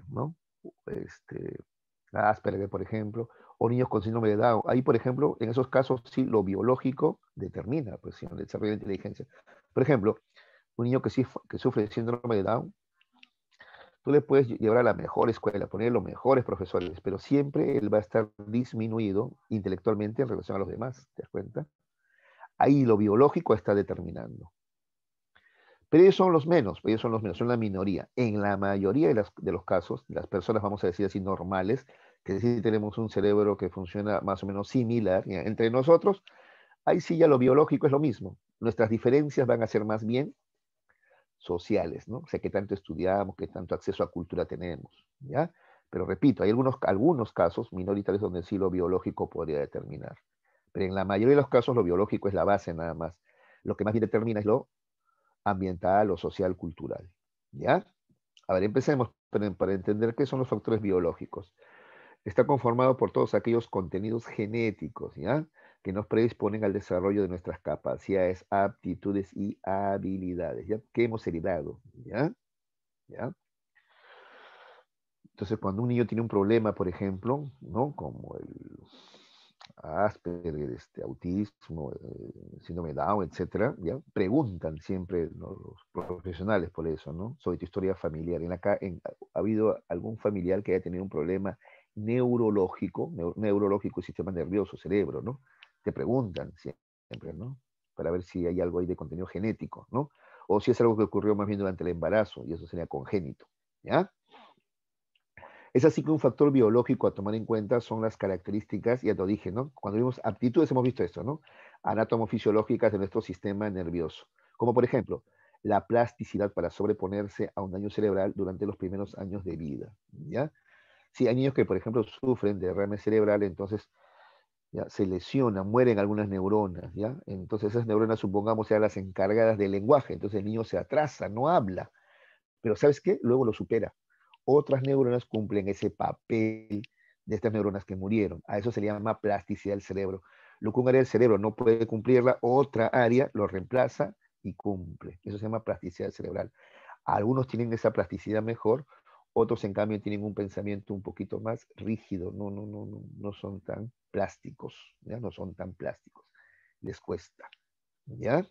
¿no? Este, Asperger, por ejemplo, o niños con síndrome de Down. Ahí, por ejemplo, en esos casos sí lo biológico determina, pues, el desarrollo de inteligencia. Por ejemplo, un niño que sufre de síndrome de Down, tú le puedes llevar a la mejor escuela, poner los mejores profesores, pero siempre él va a estar disminuido intelectualmente en relación a los demás, ¿te das cuenta? Ahí lo biológico está determinando. Pero ellos son los menos, son la minoría. En la mayoría de los casos, las personas, vamos a decir así, normales, que sí tenemos un cerebro que funciona más o menos similar, ¿ya? Entre nosotros, ahí sí ya lo biológico es lo mismo. Nuestras diferencias van a ser más bien sociales, ¿no? O sea, qué tanto estudiamos, qué tanto acceso a cultura tenemos, ¿ya? Pero repito, hay algunos casos minoritarios donde sí lo biológico podría determinar. Pero en la mayoría de los casos lo biológico es la base nada más. Lo que más bien determina es lo ambiental o social cultural, ¿ya? A ver, empecemos para entender qué son los factores biológicos. Está conformado por todos aquellos contenidos genéticos, ¿ya? Que nos predisponen al desarrollo de nuestras capacidades, aptitudes y habilidades, ¿ya? Que hemos heredado, ¿ya? ¿Ya? Entonces, cuando un niño tiene un problema, por ejemplo, ¿no? Como el Asperger, autismo, síndrome de Down, etcétera, ¿ya? Preguntan siempre, ¿no? Los profesionales por eso, ¿no? Sobre tu historia familiar. ¿Ha habido algún familiar que haya tenido un problema neurológico, sistema nervioso, cerebro, ¿no? Te preguntan siempre, ¿no? Para ver si hay algo ahí de contenido genético, ¿no? O si es algo que ocurrió más bien durante el embarazo, y eso sería congénito, ¿ya? Es así que un factor biológico a tomar en cuenta son las características, ya te dije, ¿no? Cuando vimos aptitudes hemos visto esto, ¿no? Anatomofisiológicas de nuestro sistema nervioso. Como por ejemplo, la plasticidad para sobreponerse a un daño cerebral durante los primeros años de vida, ¿ya? Sí, hay niños que, por ejemplo, sufren de derrame cerebral, entonces ya se lesionan, mueren algunas neuronas, ¿ya? Entonces esas neuronas, supongamos, sean las encargadas del lenguaje, entonces el niño se atrasa, no habla, pero ¿sabes qué? Luego lo supera. Otras neuronas cumplen ese papel de estas neuronas que murieron. A eso se le llama plasticidad del cerebro. Lo que un área del cerebro no puede cumplirla, otra área lo reemplaza y cumple. Eso se llama plasticidad cerebral. Algunos tienen esa plasticidad mejor, otros en cambio tienen un pensamiento un poquito más rígido, no son tan plásticos, ¿ya? No son tan plásticos. Les cuesta, ¿ya?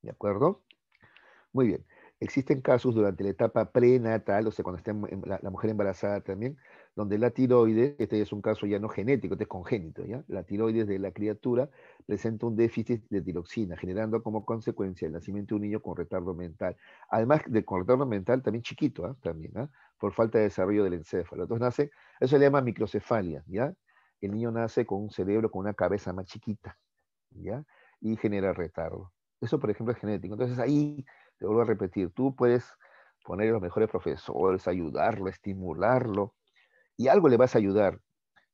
¿De acuerdo? Muy bien. Existen casos durante la etapa prenatal, o sea, cuando está la mujer embarazada también, donde la tiroides, este es un caso ya no genético, este es congénito, ¿ya? La tiroides de la criatura presenta un déficit de tiroxina, generando como consecuencia el nacimiento de un niño con retardo mental. Además de con retardo mental, también chiquito, ¿ah? También, ¿ah? Por falta de desarrollo del encéfalo. Entonces nace, eso se llama microcefalia, ¿ya? El niño nace con un cerebro, con una cabeza más chiquita, ¿ya? Y genera retardo. Eso, por ejemplo, es genético. Entonces ahí te vuelvo a repetir, tú puedes poner a los mejores profesores, ayudarlo, estimularlo, y algo le vas a ayudar,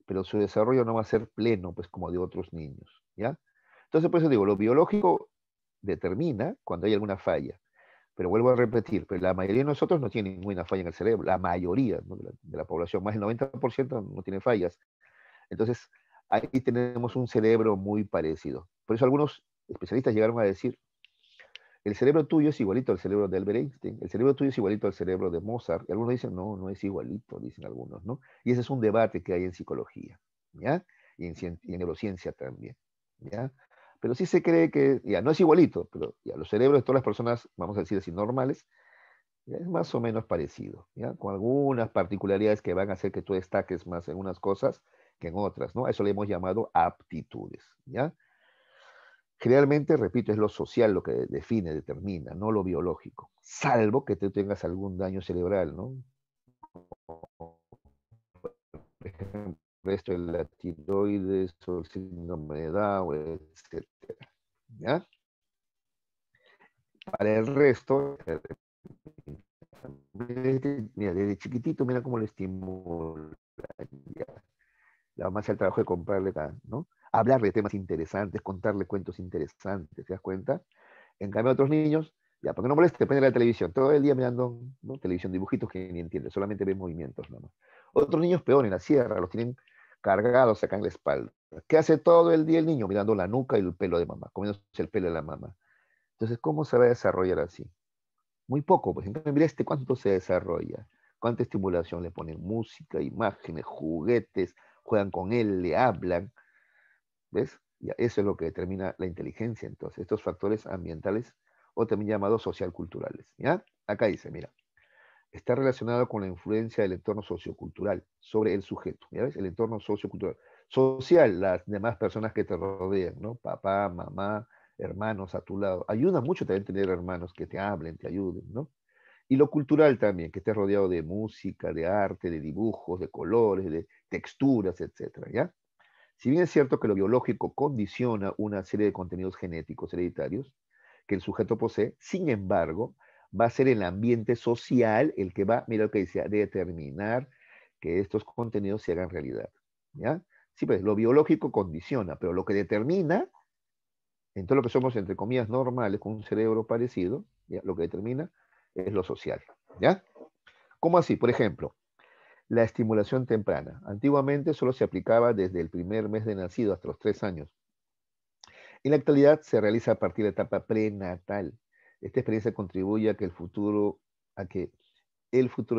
pero su desarrollo no va a ser pleno, pues como de otros niños, ¿ya? Entonces, por eso digo, lo biológico determina cuando hay alguna falla, pero vuelvo a repetir, pues la mayoría de nosotros no tiene ninguna falla en el cerebro, la mayoría, ¿no? de la población, más del 90% no tiene fallas. Entonces, ahí tenemos un cerebro muy parecido. Por eso algunos especialistas llegaron a decir, el cerebro tuyo es igualito al cerebro de Albert Einstein, el cerebro tuyo es igualito al cerebro de Mozart, y algunos dicen, no, no es igualito, dicen algunos, ¿no? Y ese es un debate que hay en psicología, ¿ya? Y en neurociencia también, ¿ya? Pero sí se cree que, ya, no es igualito, pero ya, los cerebros de todas las personas, vamos a decir así, normales, ya, es más o menos parecido, ¿ya? Con algunas particularidades que van a hacer que tú destaques más en unas cosas que en otras, ¿no? A eso le hemos llamado aptitudes, ¿ya? Generalmente, repito, es lo social lo que define, determina, no lo biológico, salvo que tú tengas algún daño cerebral, ¿no? Por ejemplo, esto de la tiroides o el síndrome de Down, etcétera, ¿ya? Para el resto, mira, desde chiquitito, mira cómo lo estimula, ya. La mamá hace el trabajo de comprarle, ¿no? Hablar de temas interesantes, contarle cuentos interesantes, ¿te das cuenta? En cambio, otros niños, ya, porque no moleste, prende la televisión, todo el día mirando, ¿no? Televisión, dibujitos que ni entiende, solamente ven movimientos, ¿no? Otros niños peor, en la sierra, los tienen cargados acá en la espalda. ¿Qué hace todo el día el niño? Mirando la nuca y el pelo de mamá, comiéndose el pelo de la mamá. Entonces, ¿cómo se va a desarrollar así? Muy poco, pues. Entonces, mira cuánto se desarrolla, cuánta estimulación le ponen, música, imágenes, juguetes, juegan con él, le hablan, ¿ves? Ya, eso es lo que determina la inteligencia, entonces, estos factores ambientales o también llamados social-culturales, ¿ya? Acá dice, mira, está relacionado con la influencia del entorno sociocultural sobre el sujeto, ¿ya ves? El entorno sociocultural. Social, las demás personas que te rodean, ¿no? Papá, mamá, hermanos a tu lado. Ayuda mucho también tener hermanos que te hablen, te ayuden, ¿no? Y lo cultural también, que estés rodeado de música, de arte, de dibujos, de colores, de texturas, etcétera, ¿ya? Si bien es cierto que lo biológico condiciona una serie de contenidos genéticos hereditarios que el sujeto posee, sin embargo, va a ser el ambiente social el que va, mira lo que decía, determinar que estos contenidos se hagan realidad, ¿ya? Sí, pues lo biológico condiciona, pero lo que determina, en todo lo que somos, entre comillas, normales, con un cerebro parecido, ¿ya? Lo que determina es lo social, ¿ya? ¿Cómo así? Por ejemplo, la estimulación temprana. Antiguamente solo se aplicaba desde el primer mes de nacido hasta los 3 años. En la actualidad se realiza a partir de la etapa prenatal. Esta experiencia contribuye a que el futuro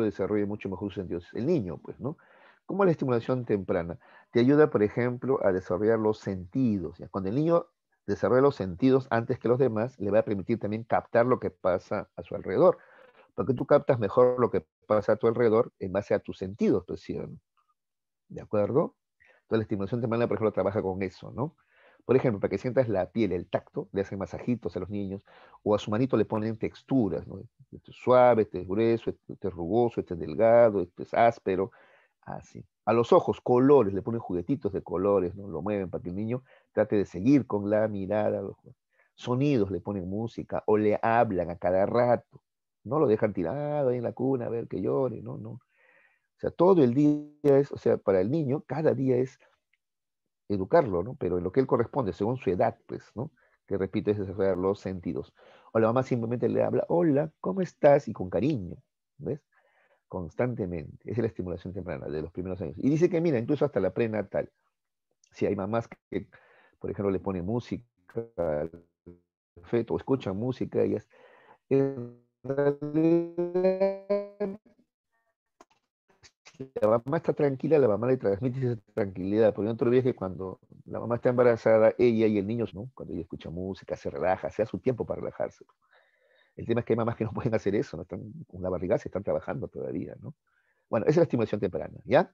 desarrolle mucho mejor sus sentidos. El niño, pues, ¿no? Como la estimulación temprana. Te ayuda, por ejemplo, a desarrollar los sentidos. ¿Ya? Cuando el niño desarrolla los sentidos antes que los demás, le va a permitir también captar lo que pasa a su alrededor. Porque tú captas mejor lo que pasa a tu alrededor en base a tus sentidos, pues, ¿sí o no? ¿De acuerdo? Entonces la estimulación temprana, por ejemplo, trabaja con eso, ¿no? Por ejemplo, para que sientas la piel, el tacto, le hacen masajitos a los niños, o a su manito le ponen texturas, ¿no? Este es suave, este es grueso, este es rugoso, este es delgado, este es áspero, así. A los ojos, colores, le ponen juguetitos de colores, ¿no? Lo mueven para que el niño trate de seguir con la mirada. Sonidos, le ponen música, o le hablan a cada rato. No lo dejan tirado ahí en la cuna a ver que llore, no, no. O sea, todo el día es, o sea, para el niño, cada día es educarlo, ¿no? Pero en lo que él corresponde, según su edad, pues, ¿no? Que repito, es desarrollar los sentidos. O la mamá simplemente le habla, hola, ¿cómo estás? Y con cariño, ¿ves? Constantemente. Esa es la estimulación temprana de los primeros años. Y dice que, mira, incluso hasta la prenatal. Si hay mamás que, por ejemplo, le ponen música al feto o escuchan música, ellas, en realidad, la mamá está tranquila, la mamá le transmite esa tranquilidad, porque no te olvides que cuando la mamá está embarazada, ella y el niño, ¿no? Cuando ella escucha música, se relaja, se da su tiempo para relajarse. El tema es que hay mamás que no pueden hacer eso, no están con la barriga, se están trabajando todavía, ¿no? Bueno, esa es la estimulación temprana, ¿ya?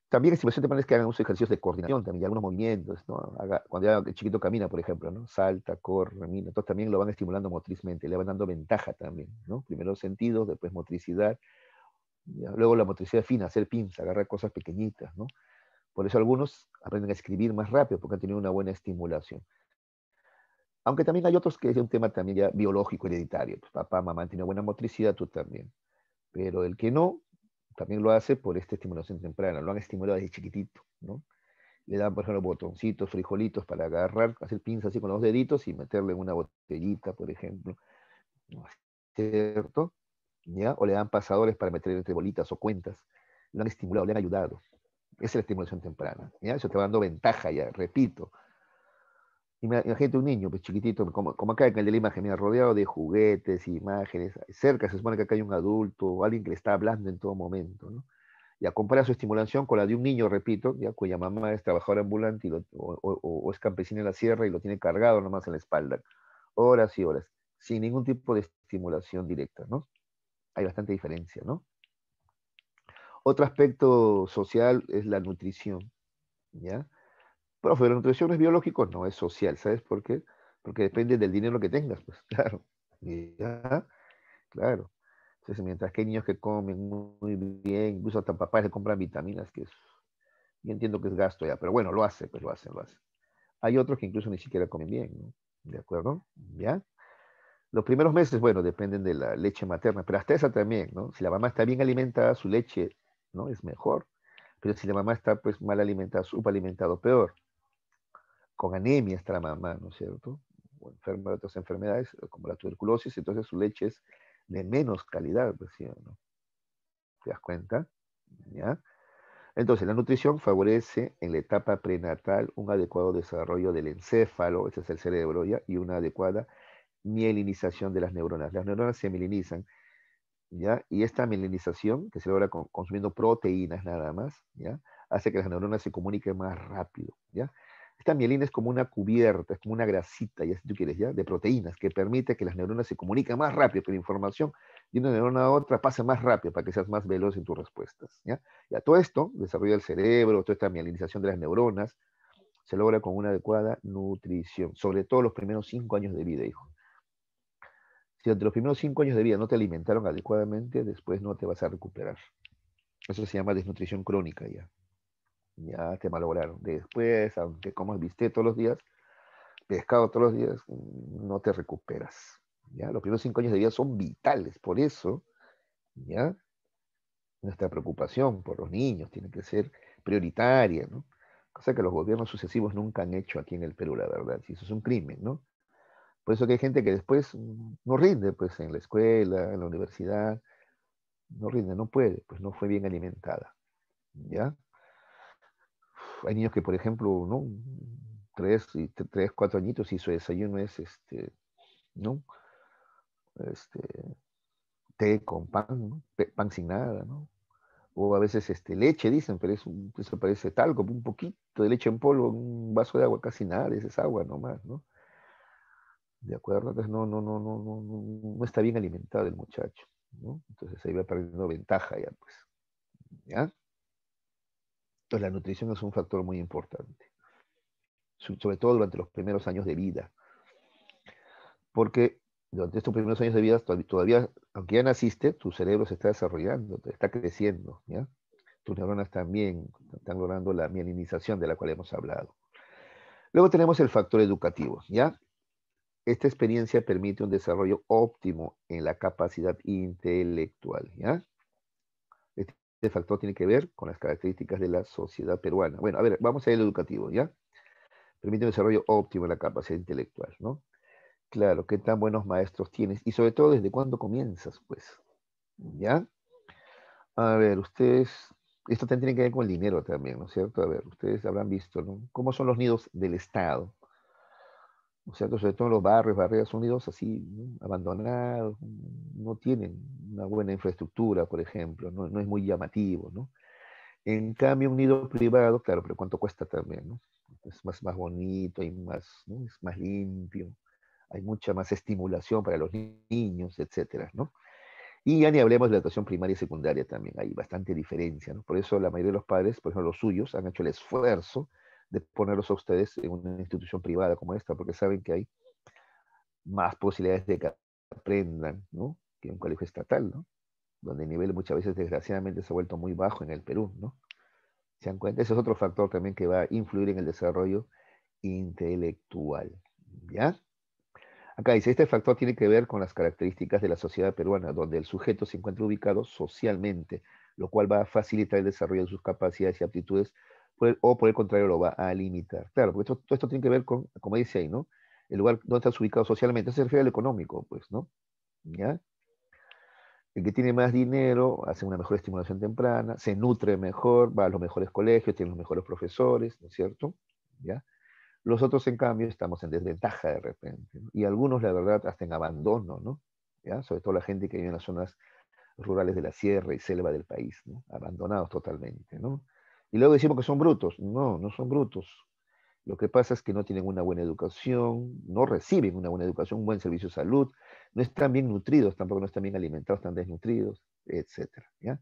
También estimulación temprana es que hagan uso de ejercicios de coordinación, también, y algunos movimientos, ¿no? Cuando ya el chiquito camina, por ejemplo, ¿no? Salta, corre, camina, entonces también lo van estimulando motrizmente, le van dando ventaja también, ¿no? Primero sentidos, después motricidad, ¿ya? Luego la motricidad fina, hacer pinza, agarrar cosas pequeñitas, ¿no? Por eso algunos aprenden a escribir más rápido porque han tenido una buena estimulación. Aunque también hay otros que es un tema también ya biológico, hereditario. Pues papá, mamá han tenido buena motricidad, tú también. Pero el que no, también lo hace por esta estimulación temprana. Lo han estimulado desde chiquitito, ¿no? Le dan, por ejemplo, botoncitos, frijolitos para agarrar, hacer pinzas así con los deditos y meterle en una botellita, por ejemplo. ¿No es cierto? ¿Ya? O le dan pasadores para meter entre bolitas o cuentas. Lo han estimulado, le han ayudado. Esa es la estimulación temprana. ¿Ya? Eso te va dando ventaja ya, repito. Imagínate un niño, pues chiquitito, como acá en el de la imagen, mira, rodeado de juguetes, imágenes, cerca se supone que acá hay un adulto o alguien que le está hablando en todo momento, ¿no? Ya compara su estimulación con la de un niño, repito, ya cuya mamá es trabajadora ambulante o es campesina en la sierra y lo tiene cargado nomás en la espalda, horas y horas, sin ningún tipo de estimulación directa, ¿no? Hay bastante diferencia, ¿no? Otro aspecto social es la nutrición, ¿ya? Profe, la nutrición es biológico, no es social, ¿sabes por qué? Porque depende del dinero que tengas, pues, claro. Ya, claro. Entonces, mientras que hay niños que comen muy bien, incluso hasta papás le compran vitaminas, que es, yo entiendo que es gasto ya, pero bueno, lo hace, pues lo hace, lo hace. Hay otros que incluso ni siquiera comen bien, ¿no? ¿De acuerdo? ¿Ya? Los primeros meses, bueno, dependen de la leche materna, pero hasta esa también, ¿no? Si la mamá está bien alimentada, su leche, ¿no? Es mejor. Pero si la mamá está, pues, mal alimentada, subalimentado, peor. Con anemia está la mamá, ¿no es cierto? O enferma de otras enfermedades, como la tuberculosis, entonces su leche es de menos calidad, pues, ¿sí o no? ¿Te das cuenta? ¿Ya? Entonces, la nutrición favorece en la etapa prenatal un adecuado desarrollo del encéfalo, ese es el cerebro, ¿ya? Y una adecuada mielinización de las neuronas. Las neuronas se mielinizan, ¿ya? Y esta mielinización, que se logra consumiendo proteínas nada más, ¿ya? Hace que las neuronas se comuniquen más rápido, ¿ya? Esta mielina es como una cubierta, es como una grasita, ya si tú quieres, ¿ya? De proteínas, que permite que las neuronas se comuniquen más rápido, que la información de una neurona a otra pase más rápido para que seas más veloz en tus respuestas, ¿ya? Ya todo esto desarrolla el cerebro, toda esta mielinización de las neuronas, se logra con una adecuada nutrición, sobre todo los primeros 5 años de vida, hijo. Si durante los primeros 5 años de vida no te alimentaron adecuadamente, después no te vas a recuperar. Eso se llama desnutrición crónica ya. Ya te malograron. Después, aunque comas bistec todos los días, pescado todos los días, no te recuperas. ¿Ya? Los primeros 5 años de vida son vitales. Por eso, ¿ya? Nuestra preocupación por los niños tiene que ser prioritaria, ¿no? Cosa que los gobiernos sucesivos nunca han hecho aquí en el Perú, la verdad. Si eso es un crimen, ¿no? Por eso que hay gente que después no rinde, pues, en la escuela, en la universidad, no rinde, no puede, pues no fue bien alimentada, ¿ya? Hay niños que, por ejemplo, ¿no? 3, 4 añitos y su desayuno es, ¿no? Este, té con pan, ¿no? Pan sin nada, ¿no? O a veces, leche, dicen, pero eso parece talco, un poquito de leche en polvo, un vaso de agua, casi nada, esa es agua nomás, ¿no? ¿De acuerdo? Entonces no está bien alimentado el muchacho, ¿no? Entonces ahí va perdiendo ventaja ya, pues, ¿ya? Entonces la nutrición es un factor muy importante, sobre todo durante los primeros años de vida, porque durante estos primeros años de vida todavía, aunque ya naciste, tu cerebro se está desarrollando, está creciendo, ¿ya? Tus neuronas también están logrando la mielinización de la cual hemos hablado. Luego tenemos el factor educativo, ¿ya? Esta experiencia permite un desarrollo óptimo en la capacidad intelectual, ¿ya? Este factor tiene que ver con las características de la sociedad peruana. Bueno, a ver, vamos a ir al educativo, ¿ya? Permite un desarrollo óptimo en la capacidad intelectual, ¿no? Claro, qué tan buenos maestros tienes y sobre todo desde cuándo comienzas, pues, ¿ya? A ver, ustedes, esto también tiene que ver con el dinero también, ¿no es cierto? A ver, ustedes habrán visto, ¿no? ¿Cómo son los nidos del Estado? ¿No es cierto? Sobre todo en los barrios, barrios son nidos así, ¿no? Abandonados, no tienen una buena infraestructura, por ejemplo, no es muy llamativo, ¿no? En cambio, un nido privado, claro, pero ¿cuánto cuesta también, no? Es más bonito, y más, ¿no? Es más limpio, hay mucha más estimulación para los niños, etcétera, ¿no? Y ya ni hablemos de la educación primaria y secundaria también, hay bastante diferencia, ¿no? Por eso la mayoría de los padres, por ejemplo los suyos, han hecho el esfuerzo de ponerlos a ustedes en una institución privada como esta, porque saben que hay más posibilidades de que aprendan, ¿no? Que en un colegio estatal, ¿no? Donde el nivel muchas veces desgraciadamente se ha vuelto muy bajo en el Perú, ¿no? ¿Se dan cuenta? Ese es otro factor también que va a influir en el desarrollo intelectual, ¿ya? Acá dice, este factor tiene que ver con las características de la sociedad peruana, donde el sujeto se encuentra ubicado socialmente, lo cual va a facilitar el desarrollo de sus capacidades y aptitudes, o por el contrario lo va a limitar. Claro, porque todo esto tiene que ver con, como dice ahí, ¿no? El lugar donde estás ubicado socialmente, eso se refiere al económico, pues, ¿no? ¿Ya? El que tiene más dinero hace una mejor estimulación temprana, se nutre mejor, va a los mejores colegios, tiene los mejores profesores, ¿no es cierto? ¿Ya? Los otros, en cambio, estamos en desventaja de repente, ¿no? Y algunos, la verdad, hasta en abandono, ¿no? ¿Ya? Sobre todo la gente que vive en las zonas rurales de la sierra y selva del país, ¿no? Abandonados totalmente, ¿no? Y luego decimos que son brutos. No, no son brutos. Lo que pasa es que no tienen una buena educación, no reciben una buena educación, un buen servicio de salud, no están bien nutridos, tampoco no están bien alimentados, están desnutridos, etcétera, ¿ya?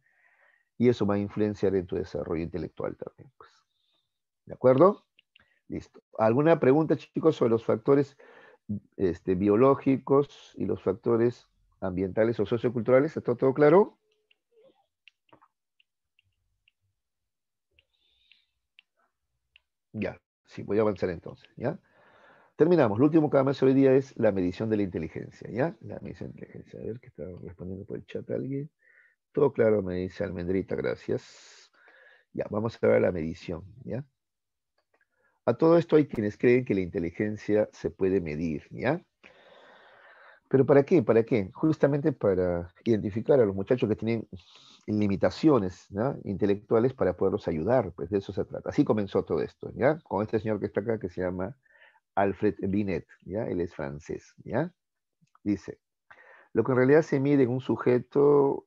Y eso va a influenciar en tu desarrollo intelectual también, pues. ¿De acuerdo? Listo. ¿Alguna pregunta, chicos, sobre los factores biológicos y los factores ambientales o socioculturales? ¿Está todo claro? Ya, sí, voy a avanzar entonces, ¿ya? Terminamos. Lo último que vamos a hacer hoy día es la medición de la inteligencia, ¿ya? La medición de inteligencia. A ver, que está respondiendo por el chat alguien. Todo claro, me dice Almendrita, gracias. Ya, vamos a ver la medición, ¿ya? A todo esto hay quienes creen que la inteligencia se puede medir, ¿ya? ¿Pero para qué? ¿Para qué? Justamente para identificar a los muchachos que tienen limitaciones, ¿no?, intelectuales para poderlos ayudar, pues de eso se trata. Así comenzó todo esto, ¿ya? Con este señor que está acá que se llama Alfred Binet, ¿ya? Él es francés, ¿ya? Dice, lo que en realidad se mide en un sujeto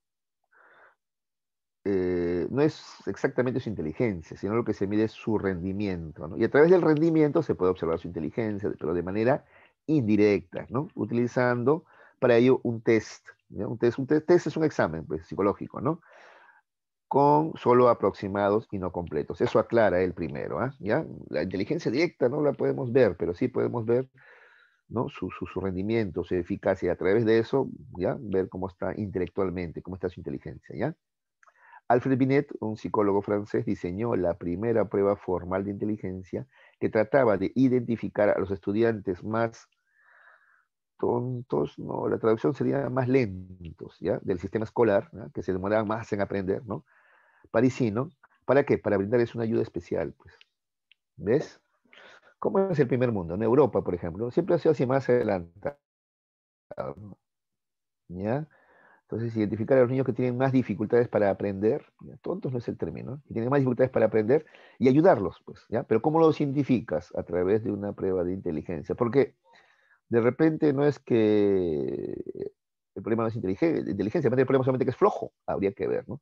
no es exactamente su inteligencia, sino lo que se mide es su rendimiento, ¿no? Y a través del rendimiento se puede observar su inteligencia, pero de manera indirecta, ¿no? Utilizando para ello un test, ¿ya? Test es un examen, pues, psicológico, ¿no? Con solo aproximados y no completos. Eso aclara el primero, ¿ah? ¿Ya? La inteligencia directa no la podemos ver, pero sí podemos ver, ¿no?, su rendimiento, su eficacia, y a través de eso, ¿ya?, ver cómo está intelectualmente, cómo está su inteligencia, ¿ya? Alfred Binet, un psicólogo francés, diseñó la primera prueba formal de inteligencia que trataba de identificar a los estudiantes más tontos, no, la traducción sería más lentos, ¿ya?, del sistema escolar, ¿ya?, que se demoraban más en aprender, ¿no?, parisino. ¿Para qué? Para brindarles una ayuda especial, pues. ¿Ves? ¿Cómo es el primer mundo? En Europa, por ejemplo, siempre ha sido así más adelantado, ¿no? ¿Ya? Entonces, identificar a los niños que tienen más dificultades para aprender, ¿ya? Tontos no es el término, que tienen más dificultades para aprender, y ayudarlos, pues, ¿ya? Pero ¿cómo los identificas? A través de una prueba de inteligencia. Porque de repente no es que el problema no es inteligencia, el problema solamente que es flojo, habría que ver, ¿no?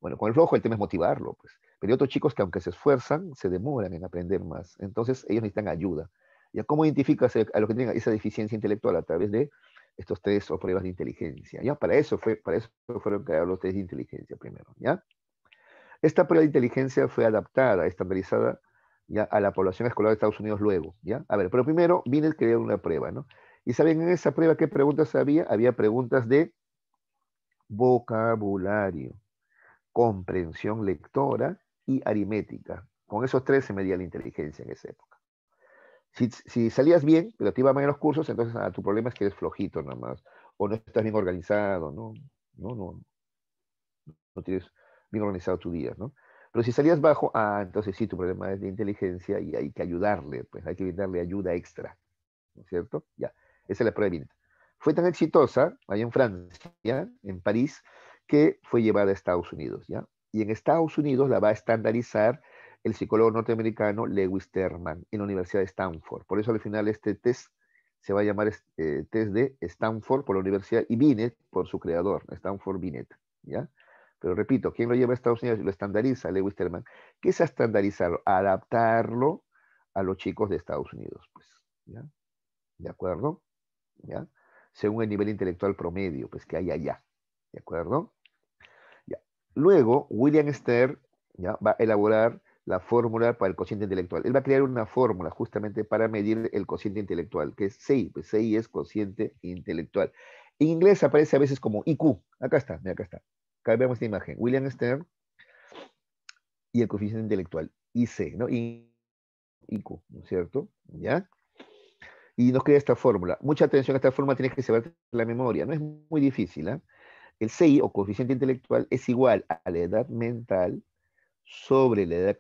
Bueno, con el flojo el tema es motivarlo, pues. Pero hay otros chicos que aunque se esfuerzan, se demoran en aprender más. Entonces ellos necesitan ayuda. ¿Ya cómo identificas a los que tienen esa deficiencia intelectual? A través de estos test o pruebas de inteligencia, ¿ya? Para eso fueron creados los test de inteligencia primero, ¿ya? Esta prueba de inteligencia fue adaptada, estandarizada, ya, a la población escolar de Estados Unidos luego, ¿ya? A ver, pero primero Binet creó una prueba, ¿no? ¿Y saben en esa prueba qué preguntas había? Había preguntas de vocabulario, comprensión lectora y aritmética. Con esos tres se medía la inteligencia en esa época. Si salías bien, pero te iba mal en los cursos, entonces tu problema es que eres flojito nomás, o no estás bien organizado, no, no tienes bien organizado tu día, ¿no? Pero si salías bajo, entonces sí, tu problema es de inteligencia y hay que ayudarle, pues hay que darle ayuda extra, ¿no es cierto? Ya, esa es la prueba de Binet. Fue tan exitosa, allá en Francia, en París, que fue llevada a Estados Unidos, ¿ya? Y en Estados Unidos la va a estandarizar el psicólogo norteamericano Lewis Terman en la Universidad de Stanford. Por eso al final este test se va a llamar test de Stanford por la universidad y Binet por su creador, Stanford Binet, ¿ya? Pero repito, ¿quién lo lleva a Estados Unidos y lo estandariza? Lewis Terman. ¿Qué es estandarizarlo? Adaptarlo a los chicos de Estados Unidos, pues, ¿ya? ¿De acuerdo? ¿Ya? Según el nivel intelectual promedio, pues que hay allá, ¿de acuerdo? Ya. Luego, William Stern, ¿ya?, va a elaborar la fórmula para el cociente intelectual. Él va a crear una fórmula justamente para medir el cociente intelectual, que es CI, pues CI es cociente intelectual. En inglés aparece a veces como IQ. Acá está, mira, acá está. Acá vemos esta imagen. William Stern y el coeficiente intelectual, IC, ¿no? IQ, ¿no es cierto? ¿Ya? Y nos crea esta fórmula. Mucha atención a esta fórmula, tienes que saber la memoria. No es muy difícil, ¿eh? El CI o coeficiente intelectual es igual a la edad mental sobre la edad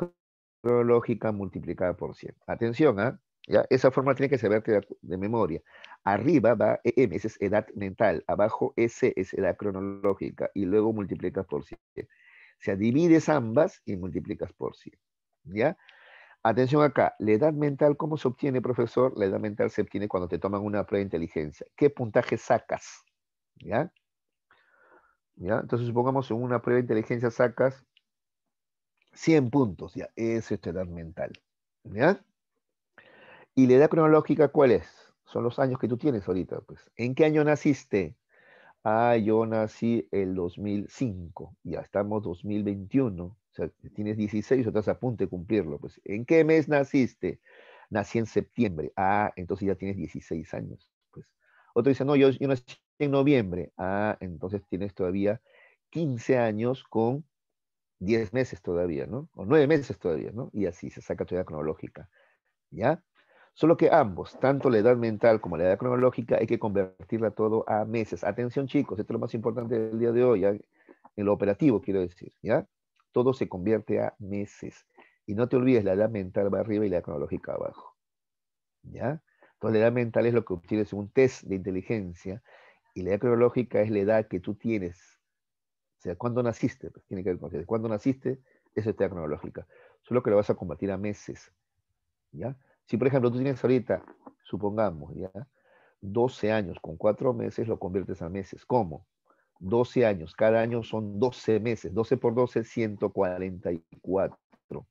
cronológica multiplicada por 100. Atención, ¿ah? ¿Ya? Esa fórmula tiene que saber de memoria. Arriba va EM, esa es edad mental. Abajo S es edad cronológica. Y luego multiplicas por 100. O sea, divides ambas y multiplicas por 100. ¿Ya? Atención acá. La edad mental, ¿cómo se obtiene, profesor? La edad mental se obtiene cuando te toman una prueba de inteligencia. ¿Qué puntaje sacas? ¿Ya? ¿Ya? Entonces, supongamos en una prueba de inteligencia sacas 100 puntos, ya, eso es tu edad mental, ¿ya? ¿Y la edad cronológica cuál es? Son los años que tú tienes ahorita, pues. ¿En qué año naciste? Yo nací el 2005, ya estamos 2021, o sea, tienes 16 o estás a punto de cumplirlo, pues. ¿En qué mes naciste? Nací en septiembre, entonces ya tienes 16 años, pues. Otro dice, no, yo nací en noviembre, entonces tienes todavía 15 años con 10 meses todavía, ¿no? O 9 meses todavía, ¿no? Y así se saca tu edad cronológica, ¿ya? Solo que ambos, tanto la edad mental como la edad cronológica, hay que convertirla todo a meses. Atención, chicos, esto es lo más importante del día de hoy, ¿ya? En lo operativo, quiero decir, ¿ya? Todo se convierte a meses. Y no te olvides, la edad mental va arriba y la edad cronológica abajo, ¿ya? Entonces, la edad mental es lo que obtienes en un test de inteligencia y la edad cronológica es la edad que tú tienes O sea, ¿cuándo naciste? Pues tiene que ver con eso. ¿Cuándo naciste? Esa es edad cronológica. Solo que lo vas a convertir a meses, ¿ya? Si, por ejemplo, tú tienes ahorita, supongamos, ¿ya? 12 años con 4 meses, lo conviertes a meses. ¿Cómo? 12 años, cada año son 12 meses. 12 por 12, 144.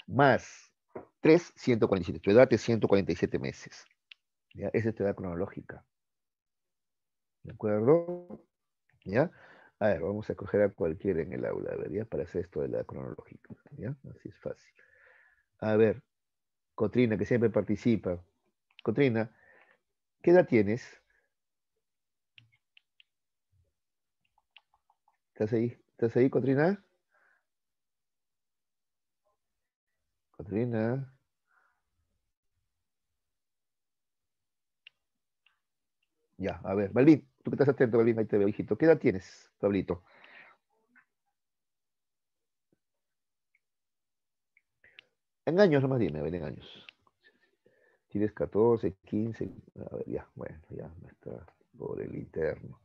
Más 3, 147. Tu edad es 147 meses. ¿Ya? Esa es tu edad cronológica. ¿De acuerdo? ¿Ya? A ver, vamos a coger a cualquiera en el aula, a ver, ¿ya? Para hacer esto de la cronológica, ¿ya? Así es fácil. A ver, Cotrina, que siempre participa. Cotrina, ¿qué edad tienes? ¿Estás ahí? ¿Estás ahí, Cotrina? Cotrina. Ya, a ver, Balvin, tú que estás atento, Balvin, ahí te veo, hijito. ¿Qué edad tienes, Pablito? En años, nomás dime, a ver, en años. Tienes 14, 15, a ver, ya, bueno, ya, me está por el interno.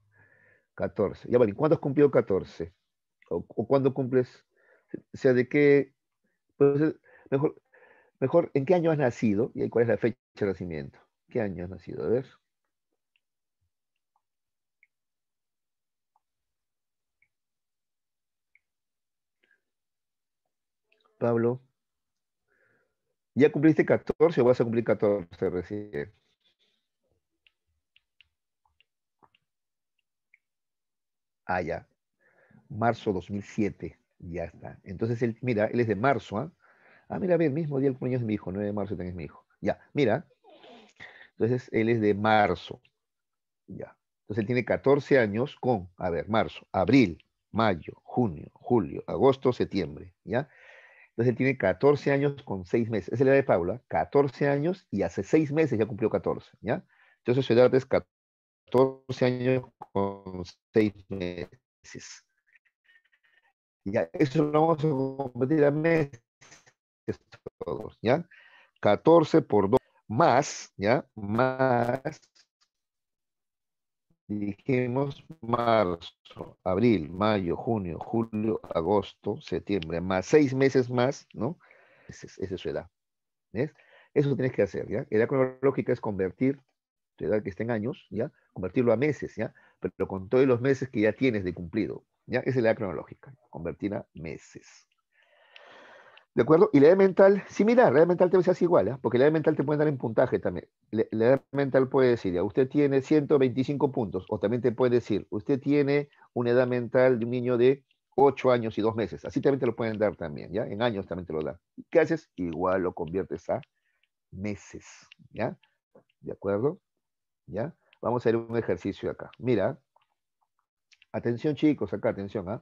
14. Ya, Balvin, ¿cuándo has cumplido 14? ¿O cuándo cumples? O sea, ¿de qué? Pues, mejor, mejor, ¿en qué año has nacido? ¿Y cuál es la fecha de nacimiento? ¿Qué año has nacido? A ver, Pablo. ¿Ya cumpliste 14 o vas a cumplir 14 recién? Ah, ya. Marzo 2007. Ya está. Entonces, él, mira, él es de marzo, ¿ah? Ah, mira, ve, el mismo día el cumpleaños de mi hijo, 9 de marzo también es mi hijo. Ya, mira. Entonces, él es de marzo. Ya. Entonces, él tiene 14 años con, a ver, marzo, abril, mayo, junio, julio, agosto, septiembre. ¿Ya? Entonces, él tiene 14 años con 6 meses. Esa es la edad de Paula, 14 años y hace 6 meses ya cumplió 14. ¿Ya? Entonces, su edad es 14 años con 6 meses. Ya, eso lo vamos a convertir a meses todos, ¿ya? 14 por 2 más, ¿ya? Más, dijimos marzo, abril, mayo, junio, julio, agosto, septiembre, más 6 meses más, ¿no? Esa es su edad, ¿ves? Eso tienes que hacer, ¿ya? Edad cronológica es convertir tu edad que está en años, ¿ya? Convertirlo a meses, ¿ya? Pero con todos los meses que ya tienes de cumplido, ¿ya? Esa es la edad cronológica, convertir a meses. ¿De acuerdo? Y la edad mental, similar, la edad mental te hace igual, ¿eh? Porque la edad mental te puede dar en puntaje también. La edad mental puede decir, ya, usted tiene 125 puntos, o también te puede decir, usted tiene una edad mental de un niño de 8 años y 2 meses. Así también te lo pueden dar también, ¿ya? En años también te lo dan. ¿Qué haces? Igual lo conviertes a meses, ¿ya? ¿De acuerdo? ¿Ya? Vamos a hacer un ejercicio acá. Mira, atención chicos, acá, atención, ¿ah?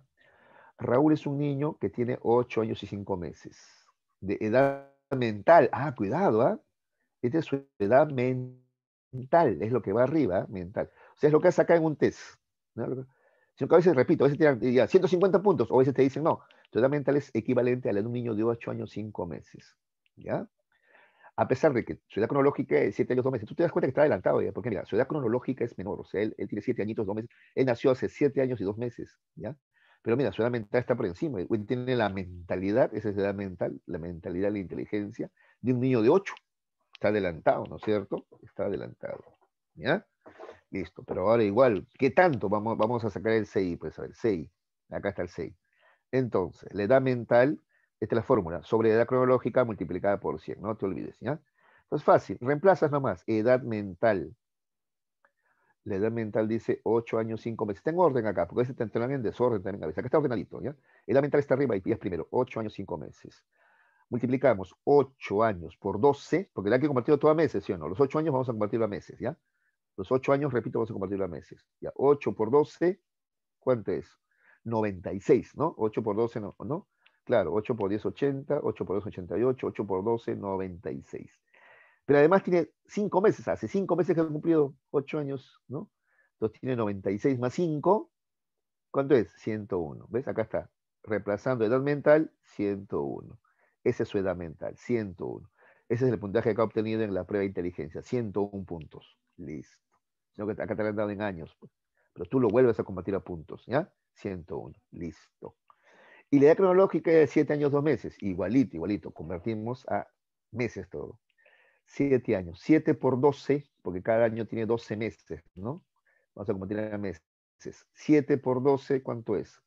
Raúl es un niño que tiene 8 años y 5 meses. De edad mental. Ah, cuidado, ¿ah? Esta es su edad mental, es lo que va arriba, ¿ah? Mental. O sea, es lo que hace acá en un test, ¿no? Sino que a veces, repito, a veces te dan ya, 150 puntos, o a veces te dicen, no, tu edad mental es equivalente a la de un niño de 8 años, 5 meses. ¿Ya? A pesar de que su edad cronológica es 7 años, 2 meses. Tú te das cuenta que está adelantado, ¿ya? Porque mira, su edad cronológica es menor, o sea, él tiene 7 añitos, 2 meses. Él nació hace 7 años y 2 meses, ¿ya? Pero mira, su edad mental está por encima. Él tiene la mentalidad, esa es la edad mental, la mentalidad, la inteligencia de un niño de 8. Está adelantado, ¿no es cierto? Está adelantado, ¿ya? Listo, pero ahora igual, ¿qué tanto? Vamos a sacar el 6, pues a ver, 6. Acá está el 6. Entonces, la edad mental, esta es la fórmula, sobre edad cronológica multiplicada por 100, no te olvides, ¿ya? Entonces, fácil, reemplazas nomás, edad mental. La edad mental dice 8 años, 5 meses. Tengo orden acá, porque a veces te dan en desorden también a veces. Acá está ordenadito, ¿ya? Edad mental está arriba y es primero, 8 años, 5 meses. Multiplicamos 8 años por 12, porque la hay que convertirlo todo a meses, ¿sí o no? Los 8 años vamos a convertirlo a meses, ¿ya? Los 8 años, repito, vamos a convertirlo a meses. ¿Ya? 8 por 12, ¿cuánto es? 96, ¿no? 8 por 12, ¿no? ¿No? Claro, 8 por 10, 80, 8 por 2, 88, 8 por 12, 96. Pero además tiene 5 meses, hace 5 meses que ha cumplido 8 años, ¿no? Entonces tiene 96 más 5, ¿cuánto es? 101. ¿Ves? Acá está. Reemplazando edad mental, 101. Esa es su edad mental, 101. Ese es el puntaje que ha obtenido en la prueba de inteligencia, 101 puntos. Listo. Sino que acá te lo han dado en años, pues, pero tú lo vuelves a convertir a puntos, ¿ya? 101, listo. Y la edad cronológica es 7 años, 2 meses, igualito, igualito, convertimos a meses todo. 7 años, 7 por 12, porque cada año tiene 12 meses, ¿no? Vamos a convertir a meses. 7 por 12, ¿cuánto es?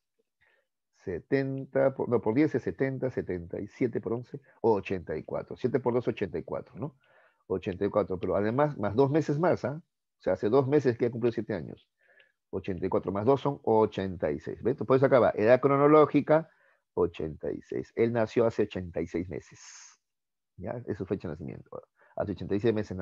70, no, por 10 es 70, 77 por 11, 84. 7 por 2, 84, ¿no? 84, pero además, más 2 meses más, ¿ah? O sea, hace 2 meses que ha cumplido 7 años. 84 más 2 son 86. ¿Ves? Por eso acaba, edad cronológica, 86. Él nació hace 86 meses. ¿Ya? Es su fecha de nacimiento. Hace 86 meses